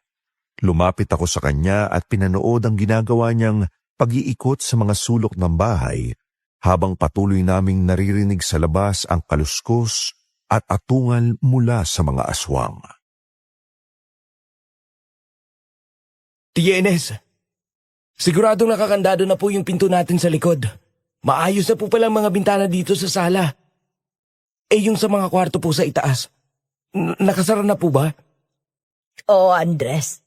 Lumapit ako sa kanya at pinanood ang ginagawa niyang pag-iikot sa mga sulok ng bahay habang patuloy naming naririnig sa labas ang kaluskos at atungal mula sa mga aswang. Tia Ines, siguradong nakakandado na po yung pinto natin sa likod. Maayos na po palang mga bintana dito sa sala. Yung sa mga kwarto po sa itaas, nakasara na po ba? Oo, Andres.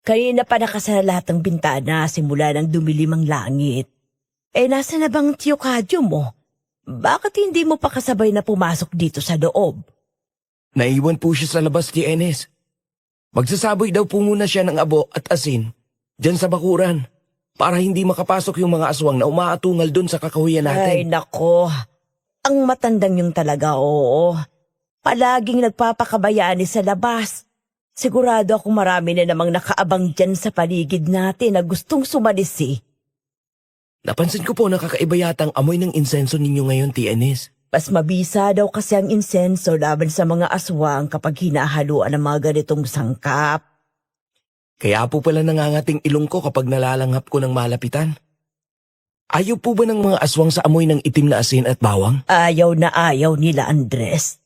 Kanina pa nakasara lahat ng bintana simula ng dumilim ang langit. Nasa na bang Tio Kadyo mo? Bakit hindi mo pa kasabay na pumasok dito sa loob? Naiwan po siya sa labas, Tia Ines. Magsasaboy daw po muna siya ng abo at asin dyan sa bakuran para hindi makapasok yung mga aswang na umaatungal dun sa kakahuyan Ay, natin. nako. Ang matandang yung talaga, oo. Palaging nagpapakabayani sa labas. Sigurado ako marami na namang nakaabang dyan sa paligid natin na gustong sumalisi. Napansin ko po na kakaiba yata ang amoy ng insenso ninyo ngayon, Tia Ines. Mas mabisa daw kasi ang insenso laban sa mga aswang kapag hinahaluan ng mga ganitong sangkap. Kaya po pala nangangating ilong ko kapag nalalanghap ko ng malapitan. Ayaw po ba ng mga aswang sa amoy ng itim na asin at bawang? Ayaw na ayaw nila, Andres.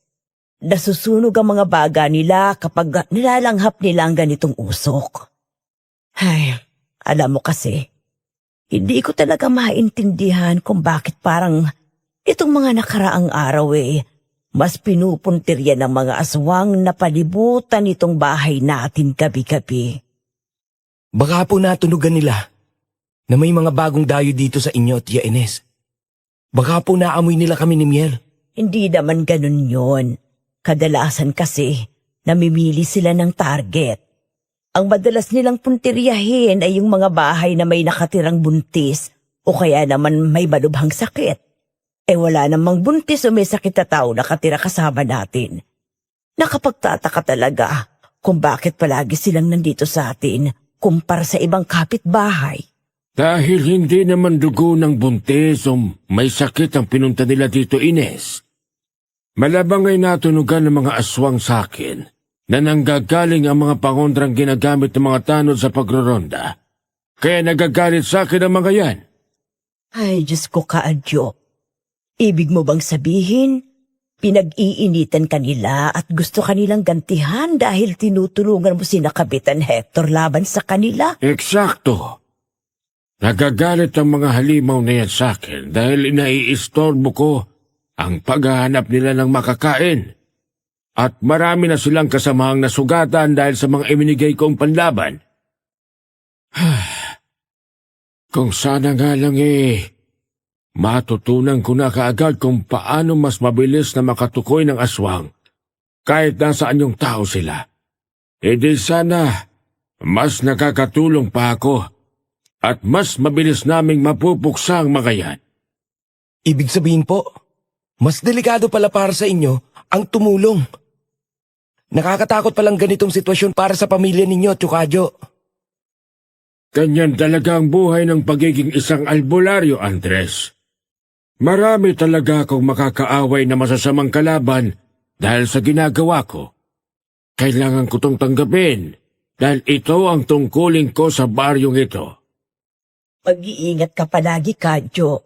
Nasusunog ang mga baga nila kapag nilalanghap nila ang ganitong usok. Ay, alam mo kasi, hindi ko talaga maintindihan kung bakit parang itong mga nakaraang araw mas pinupuntirya ng mga aswang na palibutan itong bahay natin gabi-gabi. Baka po natunugan nila na may mga bagong dayo dito sa inyo, Tia Ines. Baka po naamoy nila kami ni Miel. Hindi naman ganun yon. Kadalasan kasi, namimili sila ng target. Ang madalas nilang puntiryahin ay yung mga bahay na may nakatirang buntis o kaya naman may malubhang sakit. Wala namang buntis o may sakit na tao nakatira kasama natin. Nakapagtataka talaga kung bakit palagi silang nandito sa atin kumpara sa ibang kapitbahay. Dahil hindi naman dugo ng buntis o may sakit ang pinunta nila dito, Ines. Malabang ay natunugan ng mga aswang sa akin na nanggagaling ang mga pangondrang ginagamit ng mga tanod sa pagroronda. Kaya nagagalit sa akin ang mga yan. Ay, Diyos ko kaadyo. Ibig mo bang sabihin, pinag-iinitan kanila at gusto kanilang gantihan dahil tinutulungan mo si Kapitan Hector laban sa kanila? Eksakto. Nagagalit ang mga halimaw na yan sa akin dahil inaiistorbo ko ang paghahanap nila ng makakain. At marami na silang kasamahang nasugatan dahil sa mga iminigay kong panlaban. Kung sana nga lang matutunan ko na kaagad kung paano mas mabilis na makatukoy ng aswang kahit nasaan yung tao sila. Di sana mas nakakatulong pa ako at mas mabilis naming mapupuksa ang mga yan. Ibig sabihin po, mas delikado pala para sa inyo ang tumulong. Nakakatakot palang ganitong sitwasyon para sa pamilya ninyo, Tsukadyo. Ganyan talaga ang buhay ng pagiging isang albularyo, Andres. Marami talaga akong makakaaway na masasamang kalaban dahil sa ginagawa ko. Kailangan ko tong tanggapin dahil ito ang tungkulin ko sa baryong ito. Mag-iingat ka palagi, Kadyo.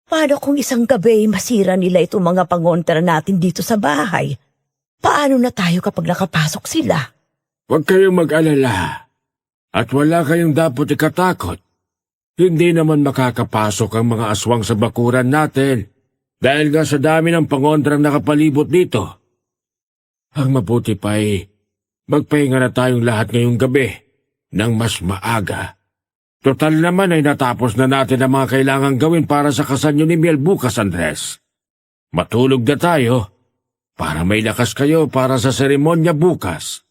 Paano kung isang gabi masira nila itong mga pangontra natin dito sa bahay? Paano na tayo kapag nakapasok sila? Huwag kayong mag-alala at wala kayong dapat ikatakot. Hindi naman makakapasok ang mga aswang sa bakuran natin dahil nga sa dami ng pangondrang nakapalibot dito. Ang mabuti pa magpahinga na tayong lahat ngayong gabi ng mas maaga. Total naman ay natapos na natin ang mga kailangang gawin para sa kasal niyo ni Miel bukas, Andres. Matulog na tayo para may lakas kayo para sa seremonya bukas.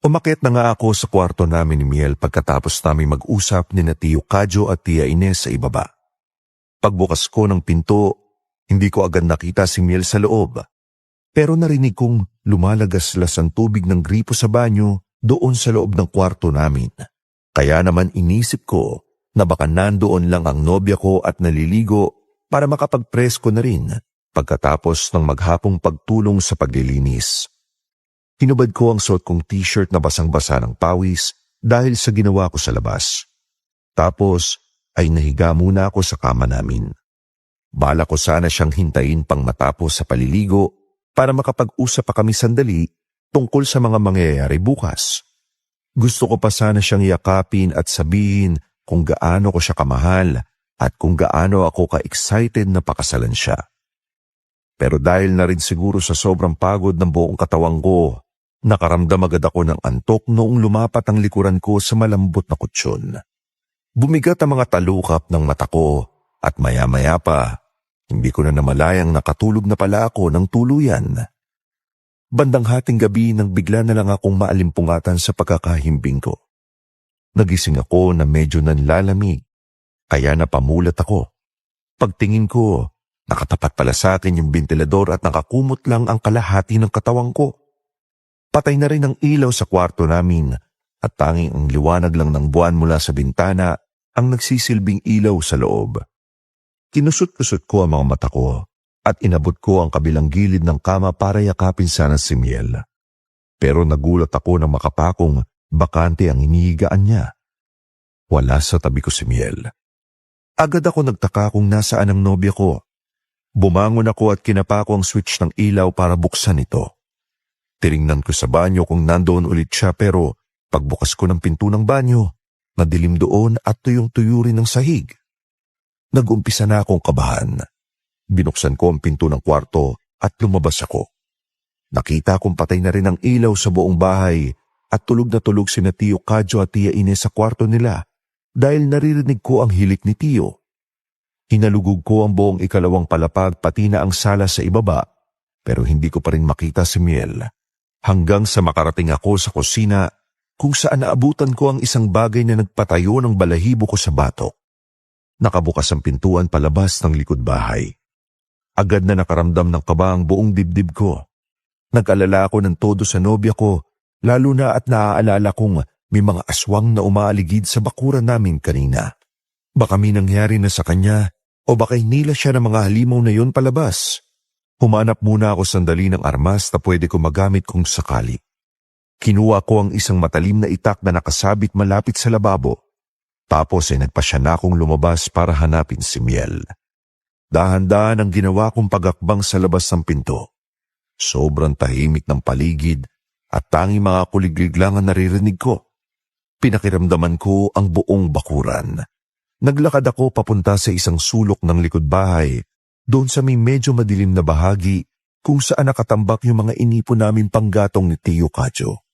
Umakyat na nga ako sa kwarto namin ni Miel pagkatapos namin mag-usap ni Tio Kadyo at Tia Ines sa ibaba. Pagbukas ko ng pinto, hindi ko agad nakita si Miel sa loob. Pero narinig kong lumalagaslas ang tubig ng gripo sa banyo doon sa loob ng kwarto namin. Kaya naman inisip ko na baka nandoon lang ang nobya ko at naliligo para makapagpresko na rin pagkatapos ng maghapong pagtulong sa paglilinis. Hinubad ko ang suot kong t-shirt na basang-basa ng pawis dahil sa ginawa ko sa labas. Tapos ay nahiga muna ako sa kama namin. Bala ko sana siyang hintayin pang matapos sa paliligo para makapag-usap pa kami sandali tungkol sa mga mangyayari bukas. Gusto ko pa sana siyang yakapin at sabihin kung gaano ko siya kamahal at kung gaano ako ka-excited na pakasalan siya. Pero dahil na rin siguro sa sobrang pagod ng buong katawang ko, nakaramdam agad ako ng antok noong lumapat ang likuran ko sa malambot na kutsyon. Bumigat ang mga talukap ng mata ko at maya-maya pa, hindi ko na namalayang nakatulog na pala ako ng tuluyan. Bandang hating gabi nang bigla na lang akong maalimpungatan sa pagkakahimbing ko. Nagising ako na medyo nanlalamig, kaya napamulat ako. Pagtingin ko, nakatapat pala sa akin yung bentilador at nakakumot lang ang kalahati ng katawang ko. Patay na rin ang ilaw sa kwarto namin at tanging ang liwanag lang ng buwan mula sa bintana ang nagsisilbing ilaw sa loob. Kinusot-kusot ko ang mga mata ko at inabot ko ang kabilang gilid ng kama para yakapin sana si Miel. Pero nagulat ako nang makapakong bakante ang inihigaan niya. Wala sa tabi ko si Miel. Agad ako nagtaka kung nasaan ang nobya ko. Bumangon ako at kinapa ko ang switch ng ilaw para buksan ito. Tiningnan ko sa banyo kung nandoon ulit siya pero pagbukas ko ng pinto ng banyo, madilim doon at tuyong-tuyo rin ng sahig. Nag-umpisa na akong kabahan. Binuksan ko ang pinto ng kwarto at lumabas ako. Nakita kong patay na rin ang ilaw sa buong bahay at tulog na tulog sina Tio Kadyo at Tia Ines sa kwarto nila dahil naririnig ko ang hilik ni Tio. Hinalugog ko ang buong ikalawang palapag pati na ang sala sa ibaba pero hindi ko pa rin makita si Miel hanggang sa makarating ako sa kusina kung saan naabutan ko ang isang bagay na nagpatayo ng balahibo ko sa batok. Nakabukas ang pintuan palabas ng likod bahay. Agad na nakaramdam ng kaba ang buong dibdib ko. Nag-alala ako ng todo sa nobya ko, lalo na at naaalala kong may mga aswang na umaaligid sa bakuran namin kanina. Baka may nangyari na sa kanya o baka hinila siya ng mga halimaw na yon palabas. Humanap muna ako sandali ng armas na pwede ko magamit kung sakali. Kinuha ko ang isang matalim na itak na nakasabit malapit sa lababo. Tapos ay nagpasya na akong lumabas para hanapin si Miel. Dahan-dahan ang ginawa kong pagakbang sa labas ng pinto. Sobrang tahimik ng paligid at tanging mga kuliglig lang ang naririnig ko. Pinakiramdaman ko ang buong bakuran. Naglakad ako papunta sa isang sulok ng likod bahay, doon sa may medyo madilim na bahagi kung saan nakatambak yung mga inipo namin panggatong ni Tio Kadyo.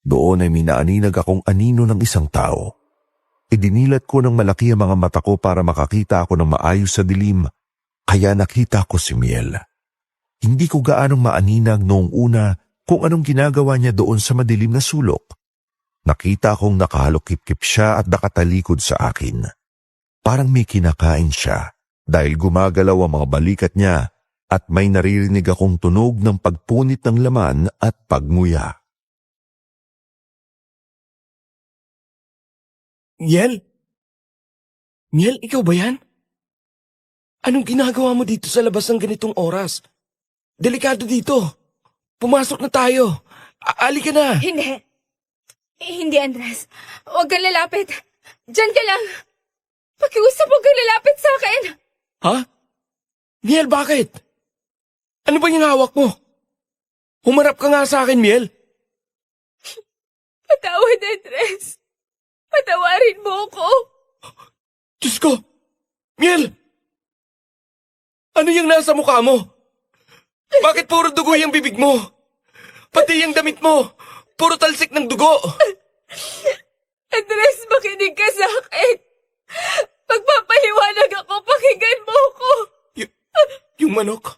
Doon ay minaaninag akong anino ng isang tao. Idinilat ko ng malaki ang mga mata ko para makakita ako ng maayos sa dilim, kaya nakita ko si Miel. Hindi ko gaanong maaninag noong una kung anong ginagawa niya doon sa madilim na sulok. Nakita kong nakahalokip-kip siya at nakatalikod sa akin. Parang may kinakain siya dahil gumagalaw ang mga balikat niya at may naririnig akong tunog ng pagpunit ng laman at pagnguya. Miel? Miel, ikaw ba yan? Anong ginagawa mo dito sa labas ng ganitong oras? Delikado dito. Pumasok na tayo. Ali ka na. Hindi. Hindi, Andres. Huwag kang lalapit. Diyan ka lang. Pakiusap, huwag kang lalapit sa akin. Ha? Miel, bakit? Ano ba yung hawak mo? Humarap ka nga sa akin, Miel. Patawad, Andres. Patawarin mo ako. Diyos ko! Miel! Ano yung nasa mukha mo? Bakit puro dugo yung bibig mo? Pati yung damit mo, puro talsik ng dugo. Andres, makinig ka sa akin. Pagpapaliwanag ako, pakinggan mo ako. Yung manok?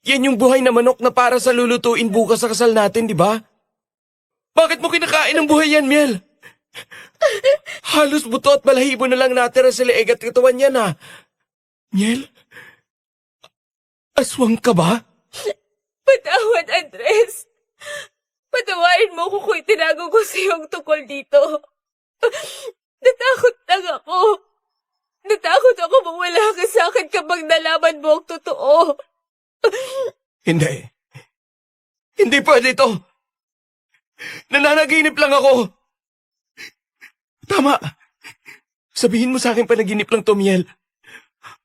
Yan yung buhay na manok na para sa lulutuin bukas sa kasal natin, di ba? Bakit mo kinakain ng buhay yan, Miel? Halos buto at balahibo na lang natira sa leeg at katawan niya na. Miel? Aswang ka ba? Patawad, Andres. Patawarin mo ko kung itinago ko sa iyong tungkol dito. Natakot lang ako. Natakot ako mawala ka sa akin kapag nalaman mo ang totoo. Hindi. Hindi pwede ito. Nananaginip lang ako. Tama. Sabihin mo sa akin panaginip lang to, Miel.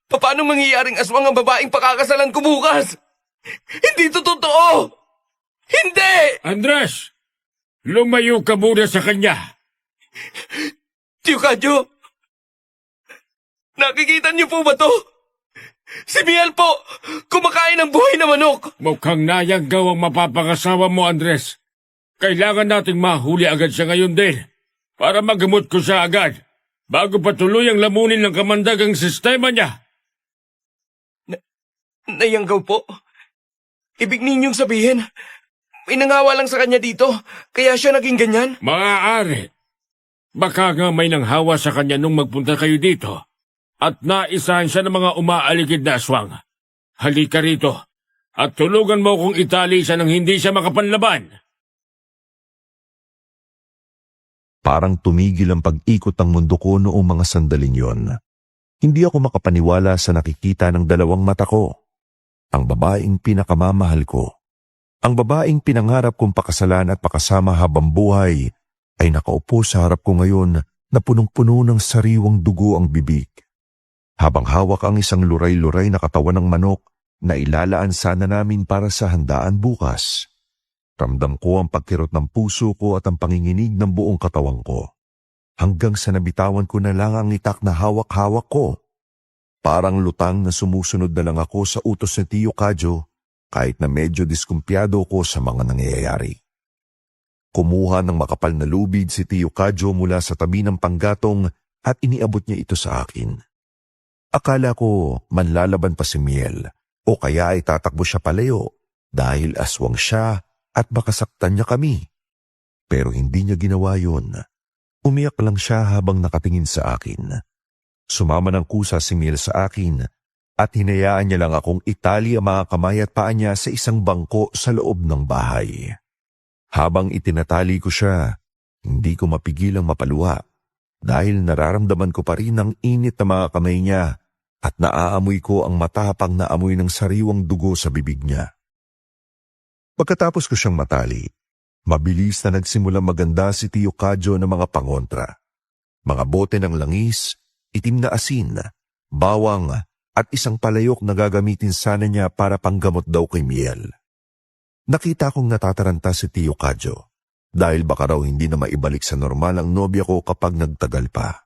Paano mangyayaring aswang ang babaeng pakakasalan ko bukas? Hindi to totoo! Hindi! Andres! Lumayo ka muna sa kanya. Tio Kadyo! Nakikita niyo po ba to? Si Miel po! Kumakain ng buhay na manok! Mukhang nayanggaw ang mapapangasawa mo, Andres. Kailangan nating mahuli agad siya ngayon din para magamot ko siya agad bago patuloy ang lamunin ng kamandagang sistema niya. Nayanggaw po? Ibig ninyong sabihin, may nangawa lang sa kanya dito, kaya siya naging ganyan? Maaari. Baka nga may nanghawa sa kanya nung magpunta kayo dito at naisahan siya ng mga umaaligid na aswang. Halika rito at tulugan mo kung itali siya nang hindi siya makapanlaban. Parang tumigil ang pag-ikot ng mundo ko noong mga sandaling yon. Hindi ako makapaniwala sa nakikita ng dalawang mata ko. Ang babaeng pinakamamahal ko. Ang babaeng pinangarap kong pakasalan at pakasama habang buhay ay nakaupo sa harap ko ngayon na punong-puno ng sariwang dugo ang bibig. Habang hawak ang isang luray-luray na katawan ng manok na ilalaan sana namin para sa handaan bukas, ramdam ko ang pagkirot ng puso ko at ang panginginig ng buong katawan ko. Hanggang sa nabitawan ko na lang ang itak na hawak-hawak ko. Parang lutang na sumusunod na lang ako sa utos ni Tio Kadyo kahit na medyo diskumpiyado ko sa mga nangyayari. Kumuha ng makapal na lubid si Tio Kadyo mula sa tabi ng panggatong at iniabot niya ito sa akin. Akala ko manlalaban pa si Miel o kaya ay tatakbo siya palayo dahil aswang siya at baka saktan niya kami. Pero hindi niya ginawa yun. Umiyak lang siya habang nakatingin sa akin. Sumama ng kusa si Miel sa akin at hinayaan niya lang akong itali ang mga kamay at paa niya sa isang bangko sa loob ng bahay. Habang itinatali ko siya, hindi ko mapigilang mapaluha dahil nararamdaman ko pa rin ang init na mga kamay niya at naaamoy ko ang matapang na amoy ng sariwang dugo sa bibig niya. Pagkatapos ko siyang matali, mabilis na nagsimulang maganda si Tio Kadyo ng mga pangontra. Mga bote ng langis, itim na asin, bawang at isang palayok na gagamitin sana niya para panggamot daw kay Miel. Nakita kong natataranta si Tio Kadyo dahil baka raw hindi na maibalik sa normal ang nobya ko kapag nagtagal pa.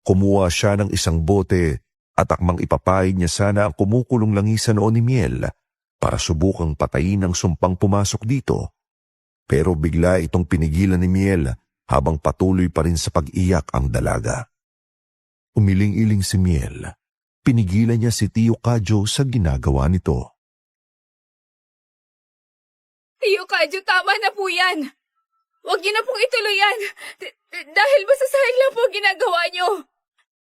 Kumuha siya ng isang bote at akmang ipapahid niya sana ang kumukulong langis sa noon ni Miel para subukang patayin ang sumpang pumasok dito. Pero bigla itong pinigilan ni Miel habang patuloy pa rin sa pag-iyak ang dalaga. Umiling-iling si Miel. Pinigilan niya si Tio Kadyo sa ginagawa nito. Tio Kadyo, tama na po yan. Huwag niyo na pong ituloy yan. Dahil masasayang lang po ang ginagawa niyo.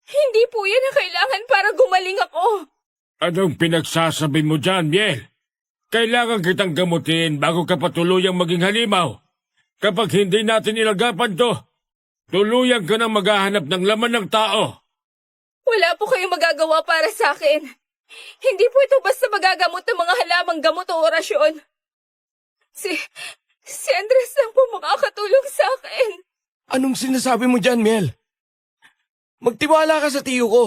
Hindi po yan ang kailangan para gumaling ako. Anong pinagsasabi mo dyan, Miel? Kailangan kitang gamutin bago ka patuluyang maging halimaw. Kapag hindi natin ilagapan to, tuluyan ka nang maghahanap ng laman ng tao. Wala po kayong magagawa para sa akin. Hindi po ito basta magagamot ng mga halamang gamot o orasyon. Si Andres lang po makakatulong sa akin. Anong sinasabi mo dyan, Miel? Magtiwala ka sa tiyo ko.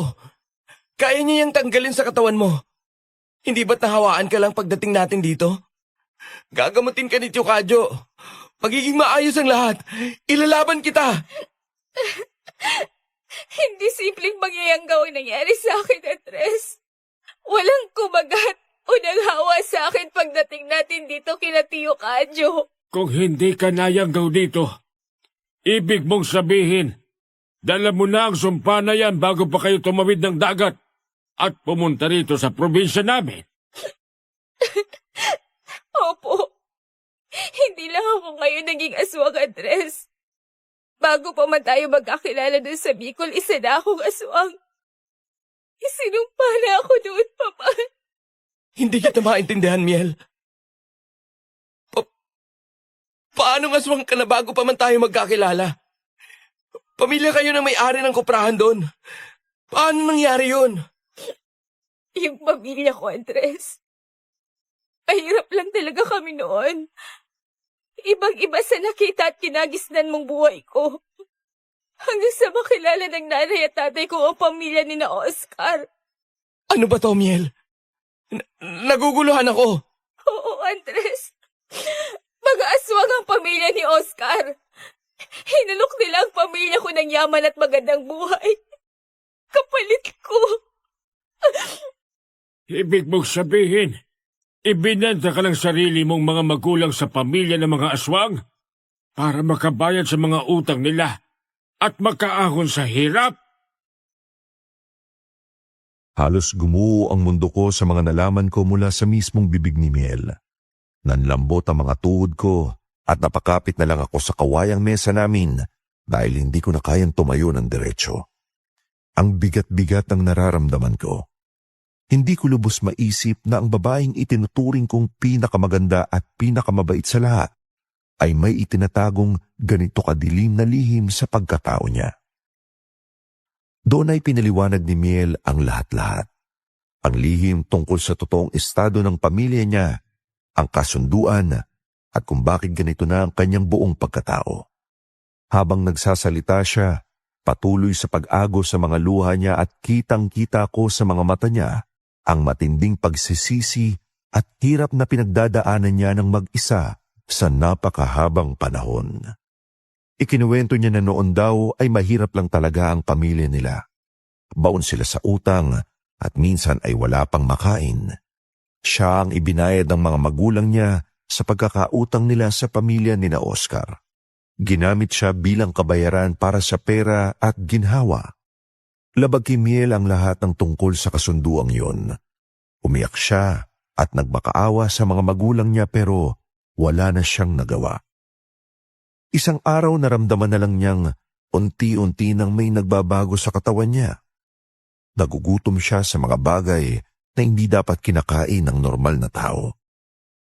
Kaya niya yung tanggalin sa katawan mo. Hindi ba't nahawaan ka lang pagdating natin dito? Gagamutin ka ni Tio Kadyo. Magiging maayos ang lahat. Ilalaban kita. Hindi simpleng mangyayanggaw ang nangyari sa akin, Andres. Walang kumagat o naghawa sa akin pagdating natin dito kina Tio Kadyo. Kung hindi ka nayanggaw dito, ibig mong sabihin, dala mo na ang sumpa na yan bago pa kayo tumawid ng dagat at pumunta rito sa probinsya namin. Opo. Hindi lang ako ngayon naging aswang, Andres. Bago pa man tayo magkakilala dun sa Bicol, isa na akong aswang. Isinumpa na ako doon, Papa. Hindi kita maintindihan, Miel. Paano aswang ka na bago pa man tayo magkakilala? Pamilya kayo na may-ari ng kuprahan doon. Paano nangyari yun? Yung pamilya ko, Andres. Mahirap lang talaga kami noon. Ibang-iba sa nakita at kinagisnan mong buhay ko. Hanggang sa makilala ng nanay at tatay ko ang pamilya ni na Oscar. Ano ba to, Miel? Naguguluhan ako. Oo, Andres. Mag-aaswang ang pamilya ni Oscar. Hinalok nila ang pamilya ko ng yaman at magandang buhay. Kapalit ko. Ibig mong sabihin, ibinenta ka ng sarili mong mga magulang sa pamilya ng mga aswang para makabayad sa mga utang nila at makaahon sa hirap? Halos gumuho ang mundo ko sa mga nalaman ko mula sa mismong bibig ni Miel. Nanlambot ang mga tuhod ko at napakapit na lang ako sa kawayang mesa namin dahil hindi ko na kayang tumayo ng diretsyo. Ang bigat-bigat ng nararamdaman ko. Hindi ko lubos maisip na ang babaeng itinuturing kong pinakamaganda at pinakamabait sa lahat ay may itinatagong ganito kadilim na lihim sa pagkatao niya. Doon ay pinaliwanag ni Miel ang lahat-lahat. Ang lihim tungkol sa totoong estado ng pamilya niya ang kasunduan, at kung bakit ganito na ang kanyang buong pagkatao. Habang nagsasalita siya, patuloy sa pag-agos sa mga luha niya at kitang-kita ko sa mga mata niya ang matinding pagsisisi at hirap na pinagdadaanan niya ng mag-isa sa napakahabang panahon. Ikinuwento niya na noon daw ay mahirap lang talaga ang pamilya nila. Baon sila sa utang at minsan ay wala pang makain. Siya ang ibinayad ng mga magulang niya sa pagkakautang nila sa pamilya ni na Oscar. Ginamit siya bilang kabayaran para sa pera at ginhawa. Labag kay Miel ang lahat ng tungkol sa kasunduang yon. Umiyak siya at nagmakaawa sa mga magulang niya pero wala na siyang nagawa. Isang araw naramdaman na lang niyang unti-unti nang may nagbabago sa katawan niya. Nagugutom siya sa mga bagay na hindi dapat kinakain ng normal na tao.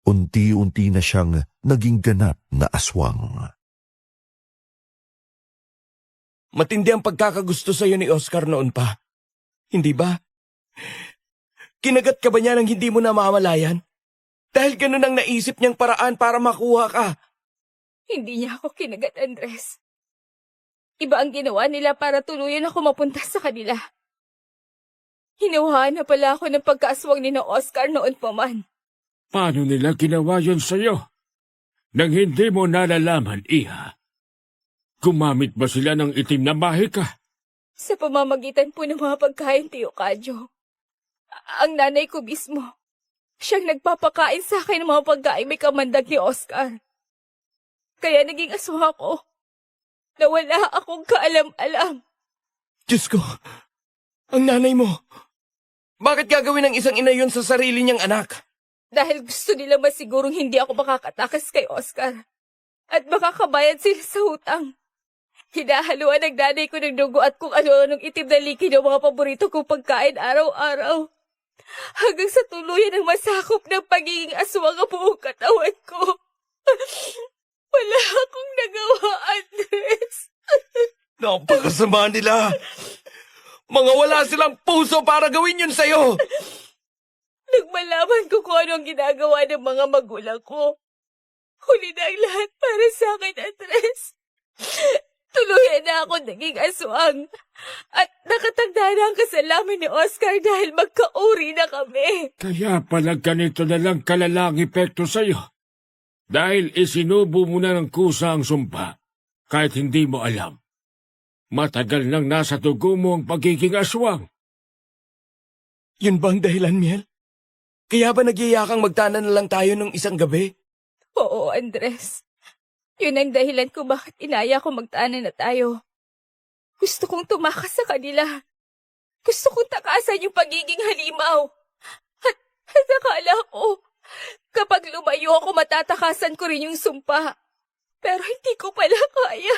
Unti-unti na siyang naging ganap na aswang. Matindi ang pagkakagusto sa'yo ni Oscar noon pa. Hindi ba? Kinagat ka ba niya nang hindi mo na mamalayan? Dahil ganun ang naisip niyang paraan para makuha ka. Hindi niya ako kinagat, Andres. Iba ang ginawa nila para tuluyan ako mapunta sa kanila. Hinuhaan na pala ako ng pagkaaswang ni na Oscar noon pa man. Paano nila ginawa yun sa'yo? Nang hindi mo nalalaman, Iha. Gumamit ba sila ng itim na mahika? Sa pamamagitan po ng mga pagkain, Tio Kadyo. Ang nanay ko mismo. Siyang nagpapakain sa akin ng mga pagkain may kamandag ni Oscar. Kaya naging aswang ako. Na wala akong kaalam-alam. Diyos ko, ang nanay mo. Bakit gagawin ng isang ina yun sa sarili niyang anak? Dahil gusto nila masigurong hindi ako makakatakas kay Oscar. At makakabayad sila sa utang. Hinahaluan ng nanay ko ng dugo at kung ano-anong itim na liki ng mga paborito kong pagkain araw-araw. Hanggang sa tuluyan ng masakop ng pagiging aswang ang buong katawan ko. Wala akong nagawa, Andres. Napakasama nila. Mga wala silang puso para gawin yun sa'yo. Nang malaman ko kung ano ang ginagawa ng mga magulang ko, huli na ang lahat para sa akin, Andres. Tuluyan na ako naging aswang. At nakatagda na ang kasalaman ni Oscar dahil magkauri na kami. Kaya pala ganito na lang kalalang epekto sa'yo. Dahil isinubo mo na ng kusa ang sumpa, kahit hindi mo alam. Matagal nang nasa dugo mo ang pagiging aswang. Yun ba ang dahilan, Miel? Kaya ba nagyayakang magtanan na lang tayo nung isang gabi? Oo, Andres. Yun ang dahilan ko bakit inaya ko magtanan na tayo. Gusto kong tumakas sa kanila. Gusto kong takasan yung pagiging halimaw. At akala ko, kapag lumayo ako matatakasan ko rin yung sumpa. Pero hindi ko pala kaya.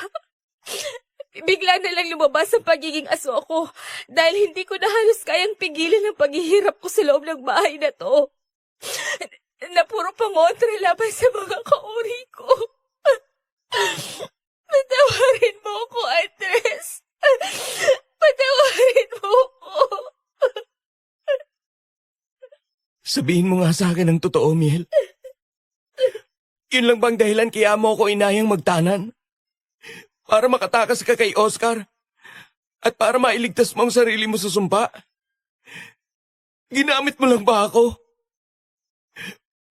Bigla na lang lumabas ang pagiging aso ko dahil hindi ko na halos kayang pigilan ang paghihirap ko sa loob ng bahay na to. Na puro pangontra laban sa mga kauri ko. Patawarin mo ko, Andres. Patawarin mo ko. Sabihin mo nga sa akin ang totoo, Miel. Yun lang bang dahilan kaya mo ako inayang magtanan? Para makatakas ka kay Oscar? At para mailigtas mo ang sarili mo sa sumpa? Ginamit mo lang ba ako?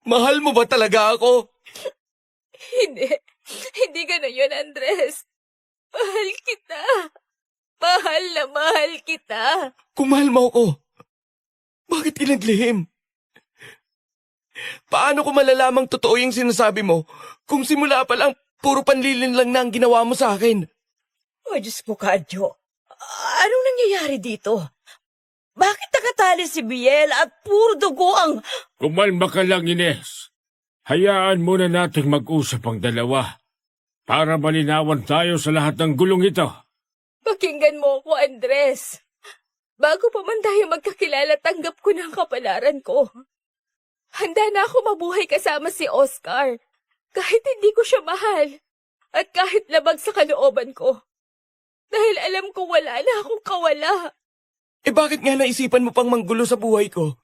Mahal mo ba talaga ako? Hindi. Hindi ganun yun, Andres. Mahal kita. Mahal na mahal kita. Kung mahal mo ako, bakit pinaglihim? Paano ko malalamang totoo yung sinasabi mo kung simula pa lang puro panlilin lang na ang ginawa mo sa akin? O Diyos ko, Kadyo. Anong nangyayari dito? Bakit nakatali si Biel at puro dugo ang... Kumalma ka lang, Ines. Hayaan muna nating mag-usap ang dalawa para malinawan tayo sa lahat ng gulong ito. Pakinggan mo ako, Andres. Bago pa man tayo magkakilala, tanggap ko na ang kapalaran ko. Handa na ako mabuhay kasama si Oscar. Kahit hindi ko siya mahal. At kahit labag sa kalooban ko. Dahil alam ko wala na akong kawala. Eh bakit nga naisipan mo pang manggulo sa buhay ko?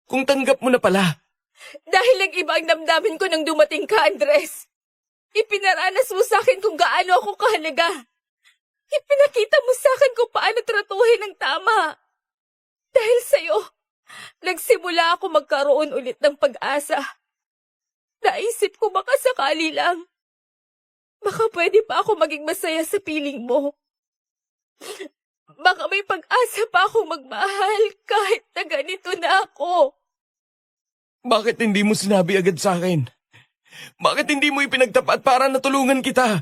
Kung tanggap mo na pala. Dahil nag-iba ang damdamin ko nang dumating ka, Andres. Ipinaranas mo sa akin kung gaano ako kahalaga. Ipinakita mo sa akin kung paano tratuhin ng tama. Dahil sa'yo, nagsimula ako magkaroon ulit ng pag-asa. Naisip ko baka sakali lang. Baka pwede pa ako maging masaya sa piling mo. Baka may pag-asa pa akong magmahal kahit na ganito na ako. Bakit hindi mo sinabi agad sa akin? Bakit hindi mo ipinagtapat para natulungan kita?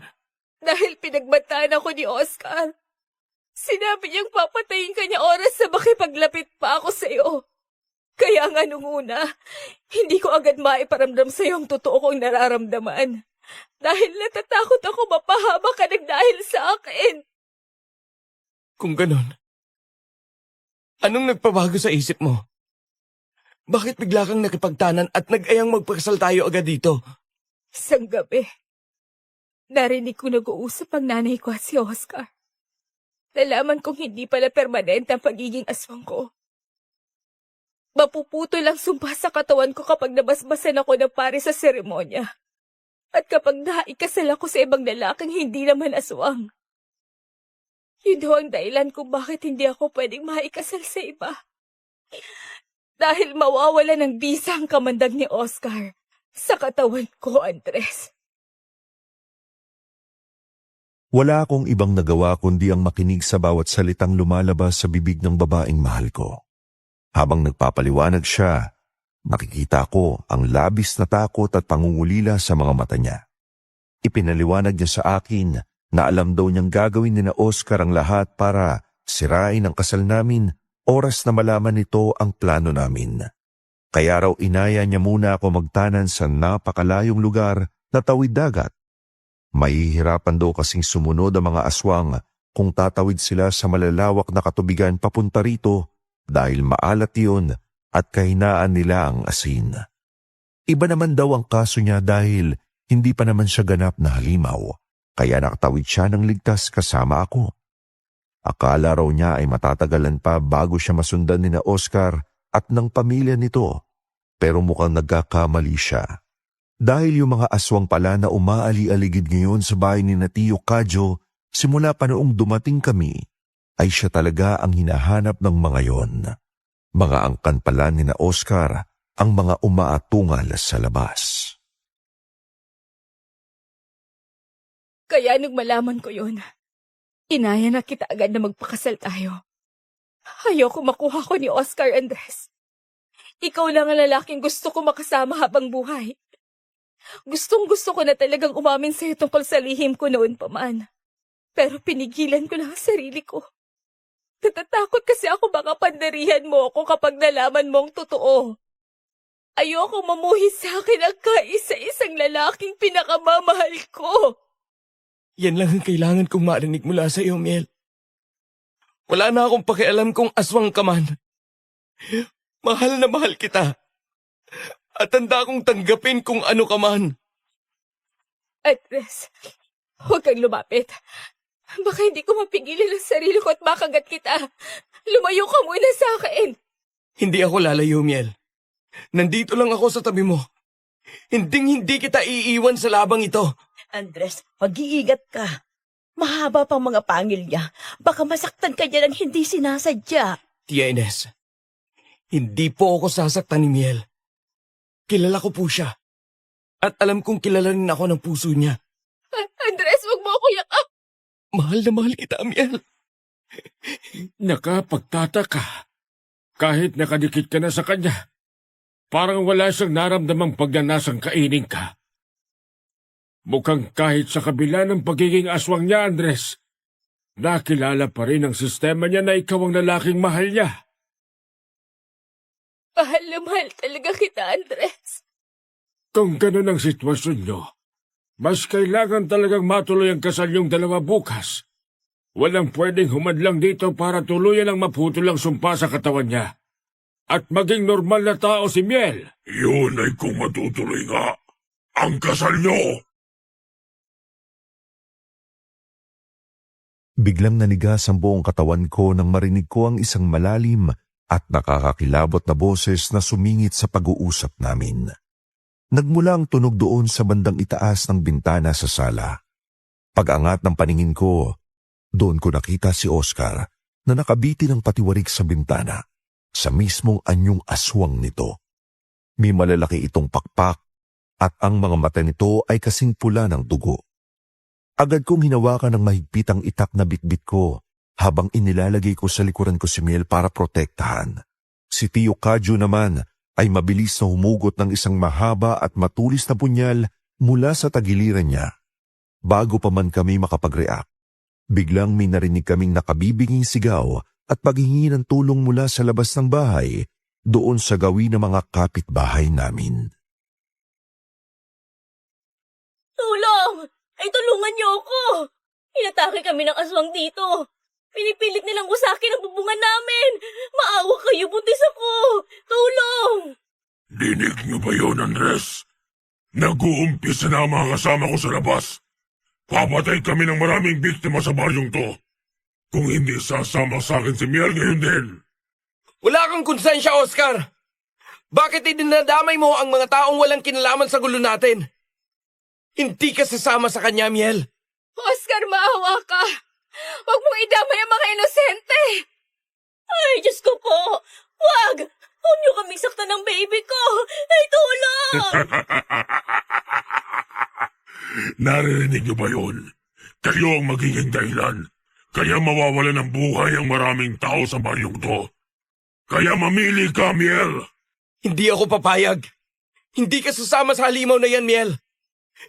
Dahil pinagbantaan ako ni Oscar. Sinabi niyang papatayin ka niya oras na makipaglapit pa ako sa'yo. Kaya nga nung una, hindi ko agad maiparamdam sa'yo ang totoo kong nararamdaman. Dahil natatakot ako mapahaba ka ng dahil sa akin. Kung ganon, anong nagpabago sa isip mo? Bakit bigla kang nakipagtanan at nag-ayang magpakasal tayo agad dito? Isang gabi, narinig ko nag-uusap ang nanay ko at si Oscar. Nalaman kong hindi pala permanente ang pagiging aswang ko. Mapuputo lang sumpa sa katawan ko kapag nabasbasan ako ng pare sa seremonya. At kapag naikasal ako sa ibang lalaking hindi naman aswang. Yun daw ang dahilan kung bakit hindi ako pwedeng maikasal sa iba. Dahil mawawala ng bisa ang kamandag ni Oscar sa katawan ko, Andres. Wala akong ibang nagawa kundi ang makinig sa bawat salitang lumalabas sa bibig ng babaeng mahal ko. Habang nagpapaliwanag siya, nakikita ko ang labis na takot at pangungulila sa mga mata niya. Ipinaliwanag niya sa akin na alam daw niyang gagawin ni na Oscar ang lahat para sirain ang kasal namin oras na malaman nito ang plano namin. Kaya raw inaya niya muna ako magtanan sa napakalayong lugar na tawid dagat. Mahihirapan daw kasing sumunod ang mga aswang kung tatawid sila sa malalawak na katubigan papunta rito dahil maalat yun at kahinaan nila ang asin. Iba naman daw ang kaso niya dahil hindi pa naman siya ganap na halimaw, kaya nakatawid siya ng ligtas kasama ako. Akala raw niya ay matatagalan pa bago siya masundan ni na Oscar at ng pamilya nito, pero mukhang nagkakamali siya. Dahil yung mga aswang pala na umaali-aligid ngayon sa bahay ni na Tio Kadyo simula pa noong dumating kami, ay siya talaga ang hinahanap ng mga yon. Mga angkan pala ni na Oscar ang mga umaatungal sa labas. Kaya nung malaman ko yun, inaya na kita agad na magpakasal tayo. Ayoko makuha ko ni Oscar, Andres. Ikaw lang ang lalaking gusto ko makasama habang buhay. Gustong-gusto ko na talagang umamin sa'yo tungkol sa lihim ko noon pa man. Pero pinigilan ko lang ang sarili ko. Natatakot kasi ako baka pandarihan mo ako kapag nalaman mo ang totoo. Ayoko mamuhi sa akin ang kaisa-isang lalaking pinakamamahal ko. Yan lang ang kailangan kong marinig mula sa iyo, Miel. Wala na akong pakialam kung aswang ka man. Mahal na mahal kita. At handa akong tanggapin kung ano ka man. Andres, huwag kang lumapit. Baka hindi ko mapigilan ang sarili ko at makagat kita. Lumayo ka muna sa akin. Hindi ako lalayo, Miel. Nandito lang ako sa tabi mo. Hindi kita iiwan sa labang ito. Andres, mag-iingat ka. Mahaba pang mga pangil niya. Baka masaktan ka niya ng hindi sinasadya. Tia Ines, hindi po ako sasaktan ni Miel. Kilala ko po siya. At alam kong kilala rin ako ng puso niya. Andres, huwag mo ako yakap. Mahal na mahal kita, Miel. Nakapagtataka. Kahit nakadikit ka na sa kanya, parang wala siyang naramdamang pagnanasang kainin ka. Mukhang kahit sa kabila ng pagiging aswang niya, Andres, nakilala pa rin ang sistema niya na ikaw ang lalaking mahal niya. Mahal na mahal talaga kita, Andres. Kung ganun ang sitwasyon niyo, mas kailangan talagang matuloy ang kasal yung dalawa bukas. Walang pwedeng humadlang dito para tuluyan ang maputol ang sumpa sa katawan niya. At maging normal na tao si Miel. Yun ay kung matutuloy nga ang kasal nyo. Biglang nanigas ang buong katawan ko nang marinig ko ang isang malalim at nakakakilabot na boses na sumingit sa pag-uusap namin. Nagmula ang tunog doon sa bandang itaas ng bintana sa sala. Pag-angat ng paningin ko, doon ko nakita si Oscar na nakabiti ng patiwarik sa bintana, sa mismong anyong aswang nito. May malalaki itong pakpak at ang mga mata nito ay kasing pula ng dugo. Agad kong hinawakan ng mahigpit ang itak na bitbit ko habang inilalagay ko sa likuran ko si Miel para protektahan. Si Tio Kadyo naman ay mabilis na humugot ng isang mahaba at matulis na punyal mula sa tagiliran niya. Bago pa man kami makapag-react, biglang may narinig kaming nakabibinging sigaw at paghingi ng tulong mula sa labas ng bahay doon sa gawin ng mga kapitbahay namin. Tulong! Ay, tulungan niyo ako! Inatake kami ng aswang dito. Pinipilit nilang usakin ang bubungan namin. Maawa kayo, buntis ako. Tulong! Dinig niyo ba yun, Andres? Nag-uumpisa na ang mga kasama ko sa labas. Papatay kami ng maraming biktima sa baryong to. Kung hindi sasama sa akin si Miel ngayon din. Wala kang konsensya, Oscar! Bakit idinadamay mo ang mga taong walang kinalaman sa gulo natin? Hindi ka sasama sa kanya, Miel. Oscar, maawa ka! Huwag mong idamay ang mga inosente! Ay, Diyos ko po! Wag! Huwag niyo kaming saktan ng baby ko! Ay, tulong! Naririnig niyo ba yun? Kayo ang magiging dahilan. Kaya mawawala ng buhay ang maraming tao sa baryong to. Kaya mamili ka, Miel! Hindi ako papayag. Hindi ka sasama sa halimaw na yan, Miel.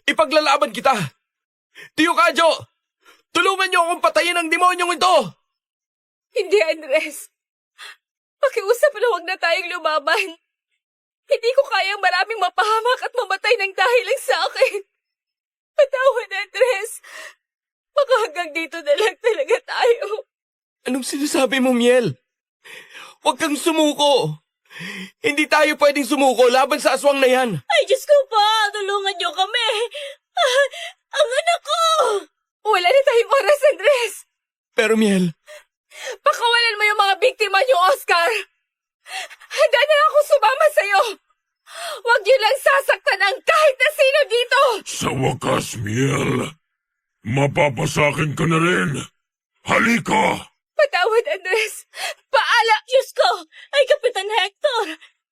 Ipaglalaban kita. Tio Kadyo, tulungan niyo akong patayin ang demonyong ito. Hindi, Andres. Pakiusap na huwag na tayong lumaban. Hindi ko kayang maraming mapahamak at mamatay ng dahil lang sa akin. Patawad, Andres. Baka hanggang dito na lang talaga tayo. Anong sinasabi mo, Miel? Huwag kang sumuko. Hindi tayo pwedeng sumuko laban sa aswang na yan. Ay, Diyos ko po! Tulungan niyo kami! Ah, ang anak ko! Wala na tayong oras, Andres. Pero Miel, Pakawalan mo yung mga biktima niyo, Oscar. Handa na ako sumama sa'yo. Huwag niyo lang sasaktan ang kahit na sino dito. Sa wakas, Miel, mapapasakin ka na rin. Halika! Patawad, Andres. Paala. Diyos ko! Ay, Kapitan Hector!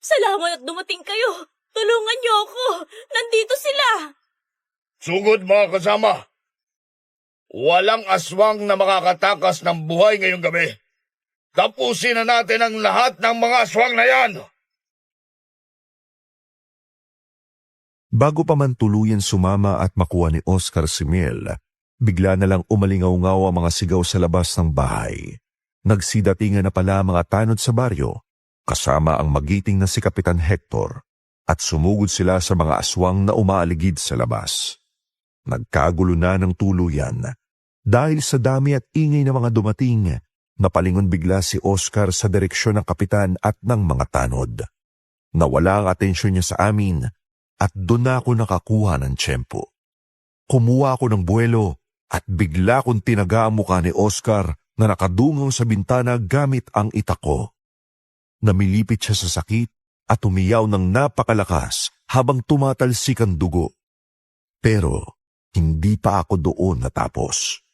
Salamat at dumating kayo. Tulungan niyo ako. Nandito sila. Sugod mga kasama. Walang aswang na makakatakas ng buhay ngayong gabi. Tapusin na natin ang lahat ng mga aswang na yan. Bago pa man tuluyan sumama at makuha ni Oscar si Miel, bigla na lang umalingaw-ngaw ang mga sigaw sa labas ng bahay. Nagsidatingan na pala ang mga tanod sa baryo, kasama ang magiting na si Kapitan Hector, at sumugod sila sa mga aswang na umaaligid sa labas. Nagkagulo na ng tuluyan. Dahil sa dami at ingay ng mga dumating, napalingon bigla si Oscar sa direksyon ng kapitan at ng mga tanod. Nawala ang atensyon niya sa amin at doon na ako nakakuha ng tiyempo. Kumuha ako ng buwelo at bigla kong tinaga ang mukha ni Oscar na nakadungaw sa bintana gamit ang itak ko. Namilipit siya sa sakit at umiyaw ng napakalakas habang tumatalsik ang dugo. Pero hindi pa ako doon natapos.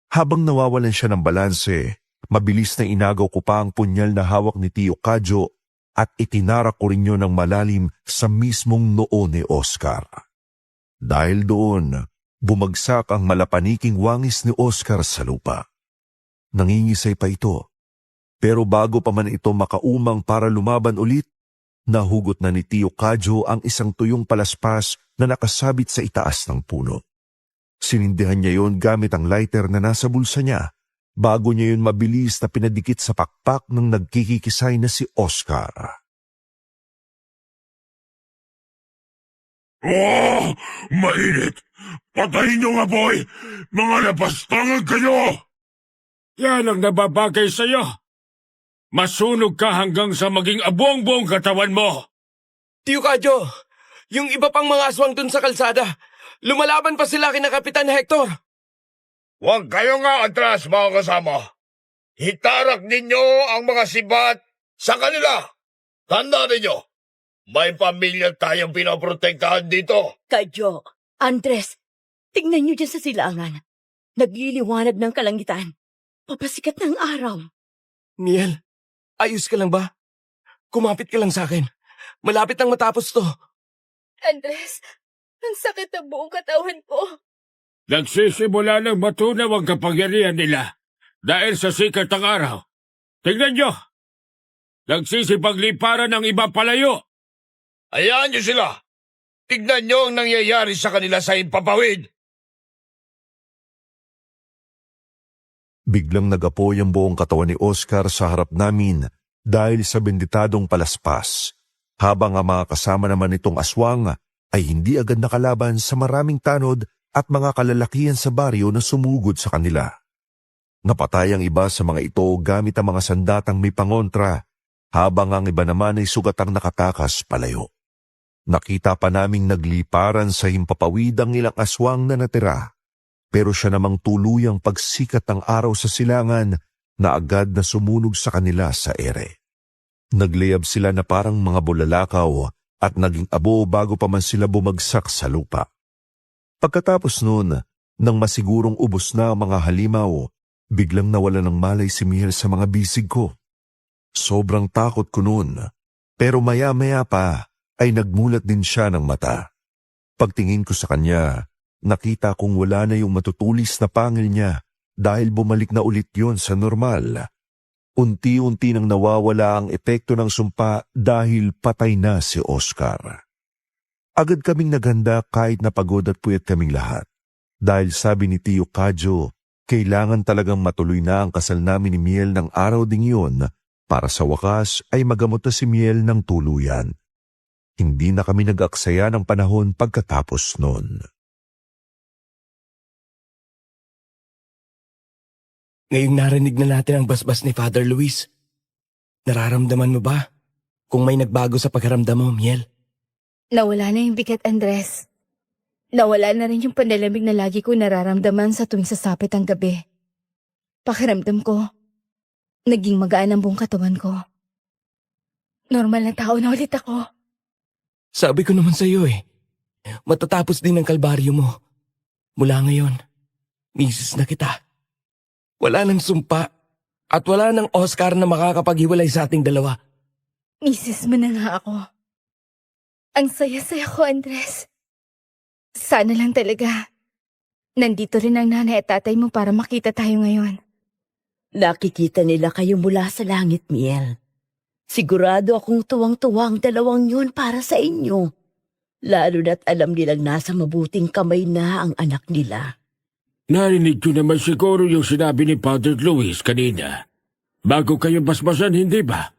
Habang nawawalan siya ng balanse, mabilis na inagaw ko pa ang punyal na hawak ni Tio Kadyo at itinarak ko rin yun ng malalim sa mismong noo ni Oscar. Dahil doon, bumagsak ang malapaniking wangis ni Oscar sa lupa. Nangingisay pa ito, pero bago pa man ito makaumang para lumaban ulit, nahugot na ni Tio Kadyo ang isang tuyong palaspas na nakasabit sa itaas ng puno. Sinindihan niya yon gamit ang lighter na nasa bulsa niya, bago niya yun mabilis na pinadikit sa pakpak ng nagkikikisay na si Oscar. Oh! Mainit! Patayin niyo nga, boy! Mga napastangag kayo! Yan ang nababagay sa'yo. Masunog ka hanggang sa maging abuang-buong katawan mo. Tio Kadyo, yung iba pang mga aswang dun sa kalsada, lumalaban pa sila kina Kapitan Hector. Huwag kayo nga atras mga kasama. Hitarak ninyo ang mga sibat Sa kanila, tandaan ninyo, may pamilya tayong pinoprotektahan dito. Kadyo, Andres, tingnan niyo dyan sa silangan. Nagliliwanag ng kalangitan. Papasikat ng araw. Miel, ayos ka lang ba? Kumapit ka lang sa akin. Malapit nang matapos to. Andres, ang sakit ng buong katawan ko. Nagsisimula ng matunaw ang kapangyarihan nila dahil sa sikat ng araw. Tingnan nyo! Nagsisipagliparan ng iba palayo. Hayaan niyo sila. Tignan niyo ang nangyayari sa kanila sa impapawid. Biglang nagapoy ang buong katawan ni Oscar sa harap namin dahil sa benditadong palaspas, habang ang mga kasama naman nitong aswang ay hindi agad nakalaban sa maraming tanod at mga kalalakihan sa baryo na sumugod sa kanila. Napatay ang iba sa mga ito gamit ang mga sandatang may pangontra, habang ang iba naman ay sugatang nakatakas palayo. Nakita pa naming nagliparan sa himpapawid ang ilang aswang na natira, pero siya namang tuluyang pagsikat ng araw sa silangan na agad na sumunog sa kanila sa ere. Nagliyab sila na parang mga bulalakaw at naging abo bago pa man sila bumagsak sa lupa. Pagkatapos noon, nang masigurong ubos na ang mga halimaw, biglang nawala ng malay si Miel sa mga bisig ko. Sobrang takot ko noon, pero maya-maya pa ay nagmulat din siya ng mata. Pagtingin ko sa kanya, nakita kong wala na yung matutulis na pangil niya dahil bumalik na ulit yon sa normal. Unti-unti nang nawawala ang epekto ng sumpa dahil patay na si Oscar. Agad kaming naghanda kahit napagod at puyat kaming lahat. Dahil sabi ni Tio Kadyo, kailangan talagang matuloy na ang kasal namin ni Miel ng araw ding yun para sa wakas ay magamot na si Miel ng tuluyan. Hindi na kami nag-aksaya ng panahon pagkatapos nun. Ngayong narinig na natin ang basbas ni Father Luis, nararamdaman mo ba kung may nagbago sa pagkaramdam mo, Miel? Nawala na yung bigat, Andres. Nawala na rin yung panlalamig na lagi ko nararamdaman sa tuwing sasapit ang gabi. Pakiramdam ko, naging magaan ang buong katawan ko. Normal na tao na ulit ako. Sabi ko naman sa'yo matatapos din ang kalbaryo mo. Mula ngayon, misis na kita. Wala nang sumpa at wala nang Oscar na makakapaghiwalay sa ating dalawa. Misis mo na nga ako. Ang saya-saya ko, Andres. Sana lang talaga. Nandito rin ang nanay at tatay mo para makita tayo ngayon. Nakikita nila kayo mula sa langit, Miel. Sigurado akong tuwang-tuwa ang dalawang yun para sa inyo. Lalo na't alam nilang nasa mabuting kamay na ang anak nila. Narinig ko naman siguro yung sinabi ni Father Luis kanina. Bago kayo basbasan, hindi ba?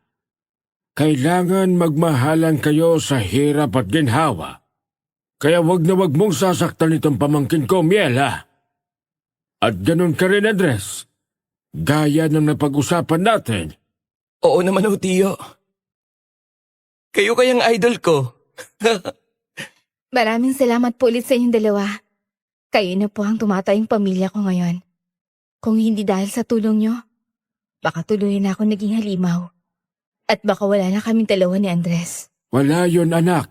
Kailangan magmahalan kayo sa hirap at ginhawa. Kaya wag na wag mong sasaktan itong pamangkin ko, Miel, ha? At ganun ka rin, Andres. Gaya ng napag-usapan natin. Oo naman, Tiyo. Kayo kayang idol ko. Maraming salamat po ulit sa inyong dalawa. Kayo na po ang tumatayong pamilya ko ngayon. Kung hindi dahil sa tulong nyo, baka tuloy na ako naging halimaw. At baka wala na kaming dalawa ni Andres. Wala yon, anak.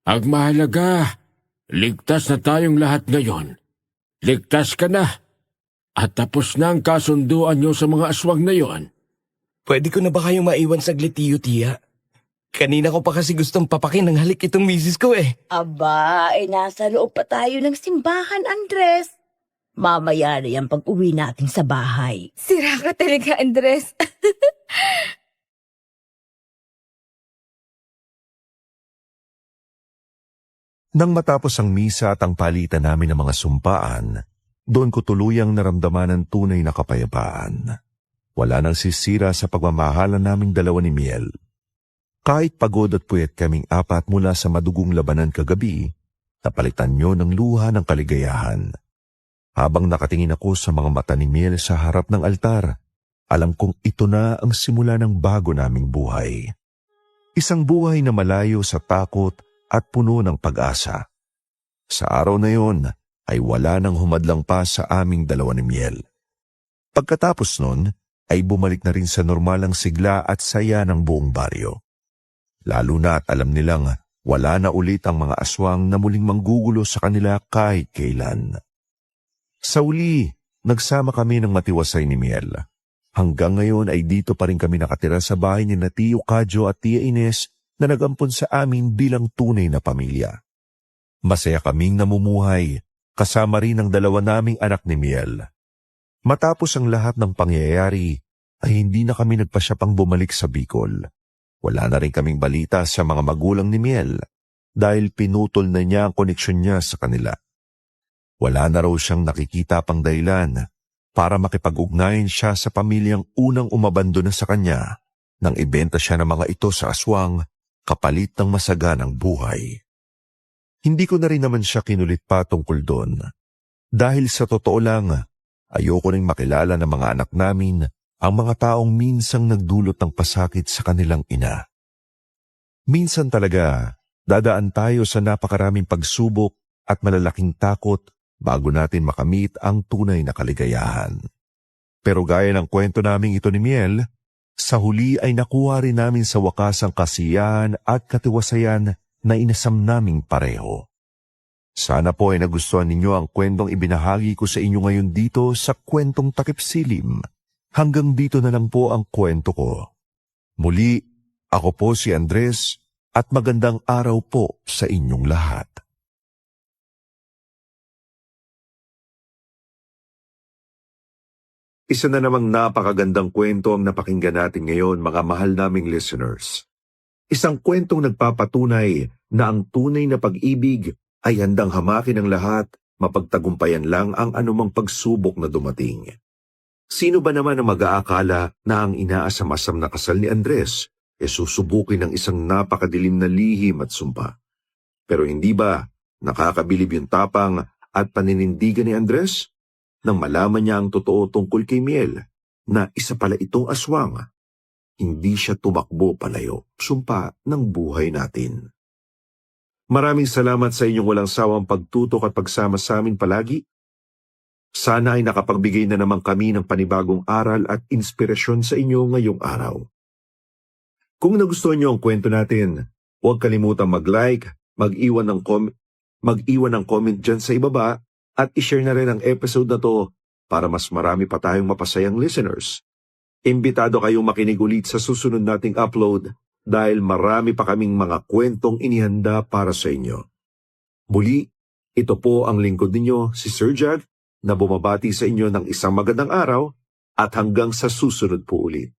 Ang mahalaga, ligtas na tayong lahat ngayon. Ligtas ka na. At tapos na ang kasunduan nyo sa mga aswang na yon. Pwede ko na ba kayong maiwan saglit, Tiyo, Tia? Kanina ko pa kasi gustong papakin ng halik itong misis ko Aba, nasa loob pa tayo ng simbahan, Andres. Mamaya na yan pag-uwi natin sa bahay. Sira ka talaga, Andres. Nang matapos ang misa at ang palitan namin ng mga sumpaan, doon ko tuluyang naramdaman ang tunay na kapayapaan. Wala nang sisira sa pagmamahalan naming dalawa ni Miel. Kahit pagod at puyat kaming apat mula sa madugong labanan kagabi, napalitan niyo ng luha ng kaligayahan. Habang nakatingin ako sa mga mata ni Miel sa harap ng altar, alam kong ito na ang simula ng bago naming buhay. Isang buhay na malayo sa takot at puno ng pag-asa. Sa araw na yon ay wala nang humadlang pa sa aming dalawa ni Miel. Pagkatapos nun, ay bumalik na rin sa normal ang sigla at saya ng buong baryo. Lalo na at alam nilang wala na ulit ang mga aswang na muling manggugulo sa kanila kahit kailan. Sa uli, nagsama kami ng matiwasay ni Miel. Hanggang ngayon ay dito pa rin kami nakatira sa bahay ni na Tio Kadyo at Tia Ines na nag-ampon sa amin bilang tunay na pamilya. Masaya kaming namumuhay, kasama rin ang dalawa naming anak ni Miel. Matapos ang lahat ng pangyayari, ay hindi na kami nagpasya pang bumalik sa Bicol. Wala na rin kaming balita sa mga magulang ni Miel dahil pinutol na niya ang koneksyon niya sa kanila. Wala na raw siyang nakikita pang dahilan para makipag-ugnayan siya sa pamilyang unang umabandona sa kanya nang ibenta siya ng mga ito sa aswang kapalit ng masaganang buhay. Hindi ko na rin naman siya kinulit pa tungkol doon. Dahil sa totoo lang, ayoko ring makilala ng mga anak namin ang mga taong minsang nagdulot ng pasakit sa kanilang ina. Minsan talaga, dadaan tayo sa napakaraming pagsubok at malalaking takot bago natin makamit ang tunay na kaligayahan. Pero gaya ng kwento naming ito ni Miel, sa huli ay nakuha rin namin sa wakas ang kasiyahan at katiwasayan na inasam naming pareho. Sana po ay nagustuhan ninyo ang kwentong ibinahagi ko sa inyo ngayon dito sa Kwentong Takip Silim. Hanggang dito na lang po ang kwento ko. Muli, ako po si Andres at magandang araw po sa inyong lahat. Isa na namang napakagandang kwento ang napakinggan natin ngayon, mga mahal naming listeners. Isang kwentong nagpapatunay na ang tunay na pag-ibig ay handang hamakin ang lahat, mapagtagumpayan lang ang anumang pagsubok na dumating. Sino ba naman ang mag-aakala na ang inaasam-asam na kasal ni Andres ay susubukin ng isang napakadilim na lihim at sumpa? Pero hindi ba nakakabilib yung tapang at paninindigan ni Andres nang malaman niya ang totoo tungkol kay Miel na isa pala itong aswang? Hindi siya tumakbo palayo, sumpa ng buhay natin. Maraming salamat sa inyong walang sawang pagtutok at pagsama sa amin palagi. Sana ay nakapagbigay na naman kami ng panibagong aral at inspirasyon sa inyo ngayong araw. Kung nagustuhan niyo ang kwento natin, huwag kalimutang mag-like, mag-iwan ng comment dyan sa ibaba at i-share na rin ang episode na to para mas marami pa tayong mapasayang listeners. Imbitado kayong makinig ulit sa susunod nating upload dahil marami pa kaming mga kwentong inihanda para sa inyo. Muli, ito po ang lingkod ninyo, si Sir Jag, na bumabati sa inyo ng isang magandang araw at hanggang sa susunod po ulit.